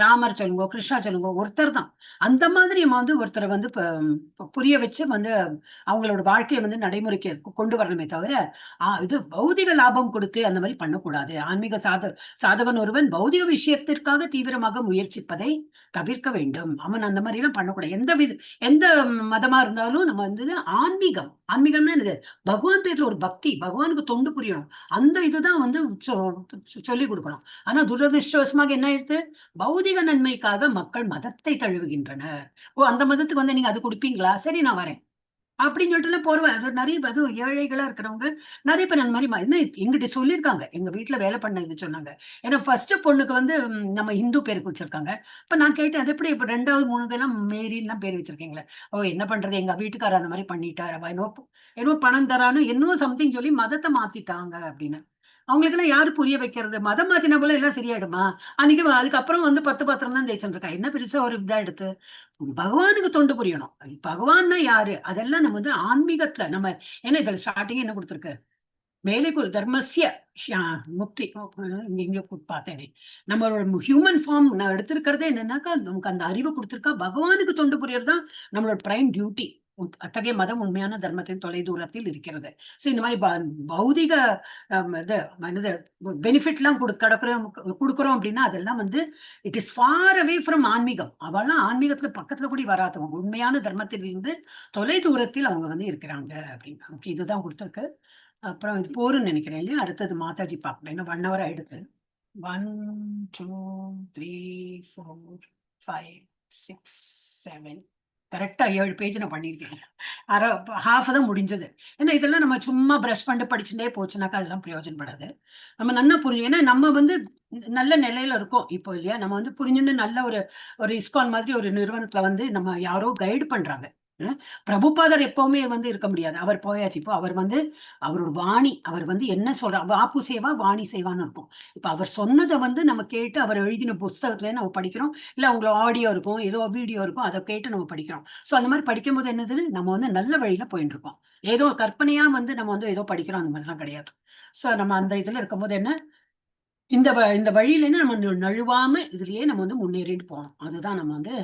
[SPEAKER 1] ராமர் சொல்லுங்க, கிருஷ்ணா சொல்லுங்க, ஒருத்தர் தான். அந்த மாதிரி நம்ம வந்து ஒருத்தரை வந்து புரிய வச்சு வந்து அவங்களோட வாழ்க்கையை வந்து நடைமுறைக்கு கொண்டு வரணுமே தவிர இது பௌதிக லாபம் கொடுத்து அந்த மாதிரி பண்ணக்கூடாது. ஆன்மீக சாதகன் ஒருவன் பௌதிக விஷயத்திற்காக தீவிரமாக முயற்சிப்பதை தவிர்க்க வேண்டும். அவன் அந்த மாதிரி எல்லாம் பண்ணக்கூடாது. எந்த மதமா இருந்தாலும் நம்ம வந்து ஆன்மீகம்னா என்னது, பகவான் பேர்ல ஒரு பக்தி, பகவானுக்கு தொண்டு புரியணும், அந்த இதுதான் வந்து சொல்லிக் கொடுக்கணும். ஆனா துரதிருஷ்டவசமாக என்ன ஆயிடுது, பௌதிக நன்மைக்காக மக்கள் மதத்தை தழுவுகின்றனர். அந்த மதத்துக்கு வந்து நீங்க அது கொடுப்பீங்களா, சரி நான் வரேன் அப்படின்னு சொல்லிட்டு எல்லாம் போறவன் நிறைய ஏழைகளா இருக்கிறவங்க நிறைய பேர் அந்த மாதிரி எங்கிட்ட சொல்லியிருக்காங்க. எங்க வீட்டுல வேலை பண்ண இது சொன்னாங்க. ஏன்னா ஃபர்ஸ்ட் பொண்ணுக்கு வந்து நம்ம இந்து பேருக்கு வச்சிருக்காங்க. இப்ப நான் கேட்டேன், அது எப்படி இப்ப 2வது 3வது எல்லாம் மேரின்னு எல்லாம் பேர் வச்சிருக்கீங்களே. ஓ என்ன பண்றது, எங்க வீட்டுக்காரர் அந்த மாதிரி பண்ணிட்டாரு, அவ என்னவோ பணம் தரான்னு என்னவோ சம்திங் சொல்லி மதத்தை மாத்திட்டாங்க அப்படின்னு. அவங்களுக்கு எல்லாம் யாரு புரிய வைக்கிறது, மதம் மாத்தினா போல எல்லாம் சரியாயிடுமா? அன்னைக்கு அதுக்கப்புறம் வந்து 10 பாத்திரம் தான் தேய்ச்சிட்டு இருக்கா, என்ன பெருசா ஒரு இதா எடுத்து. பகவானுக்கு தொண்டு புரியணும். பகவான்னா யாரு, அதெல்லாம் நம்ம வந்து ஆன்மீகத்துல நம்ம என்ன இதுல ஸ்டார்டிங் என்ன கொடுத்திருக்கு, மேலே தர்மஸ்ய முக்தி. இங்க பார்த்தேனே, நம்மளோட ஹியூமன் ஃபார்ம் நான் எடுத்திருக்கிறதே என்னன்னாக்கா, நமக்கு அந்த அறிவு கொடுத்திருக்கா, பகவானுக்கு தொண்டு புரியறதுதான் நம்மளோட பிரைம் டியூட்டி. அத்தகைய மதம் உண்மையான தர்மத்தின் தொலை தூரத்தில் இருக்கிறது. சோ இந்த மாதிரி பௌதிக பெனிஃபிட் எல்லாம் கொடுக்குறோம் அப்படின்னா அதெல்லாம் வந்து it is far away from ஆன்மீகம். அவெல்லாம் ஆன்மீகத்துல பக்கத்துல கூட வராதவங்க, உண்மையான தர்மத்திலிருந்து தொலை தூரத்தில் அவங்க வந்து இருக்கிறாங்க அப்படின்னு. நமக்கு இதுதான் கொடுத்துருக்கு. அப்புறம் இது போருன்னு நினைக்கிறேன் இல்லையா, அடுத்தது மாதாஜி பார்க்கணும், இன்னும் 1 hour ஆயிடுது. 1 2 3 4 5 6 7 கரெக்டா 7 பேஜ் நான் பண்ணியிருக்கேன். ஹாஃப் தான் முடிஞ்சது. ஏன்னா இதெல்லாம் நம்ம சும்மா பிரஷ் பண்ணிட்டு படிச்சுட்டே போச்சுனாக்கா அதெல்லாம் பிரயோஜனப்படாது. நம்ம நல்லா புரியும். ஏன்னா நம்ம வந்து நல்ல நிலையில இருக்கோம் இப்போ இல்லையா, நம்ம வந்து புரிஞ்சுன்னு நல்ல ஒரு இஸ்கான் மாதிரி ஒரு நிறுவனத்துல வந்து நம்ம யாரோ கைடு பண்றாங்க. பிரபுபாதர் எப்பவுமே வந்து இருக்க முடியாது, அவர் போயாச்சு. இப்போ அவர் வந்து அவரோட வாணி, அவர் வந்து என்ன சொல்ற, வாப்பு சேவா வாணி சேவான்னு இருக்கும். இப்ப அவர் சொன்னதை வந்து நம்ம கேட்டு அவர் எழுதின புஸ்தகத்துல நம்ம படிக்கிறோம், இல்ல அவங்களோட ஆடியோ இருக்கும், ஏதோ வீடியோ இருக்கும், அதை கேட்டு நம்ம படிக்கிறோம். சோ அந்த மாதிரி படிக்கும் போது என்னது, நம்ம வந்து நல்ல வழியில போயிட்டு இருக்கோம். ஏதோ கற்பனையா வந்து நம்ம வந்து ஏதோ படிக்கிறோம் அந்த மாதிரிலாம் கிடையாது. சோ நம்ம அந்த இதுல இருக்கும் போது என்ன, இந்த வழியில இருந்து நம்ம நழுவாம இதுலயே நம்ம வந்து முன்னேறிட்டு போகணும். அதுதான் நம்ம வந்து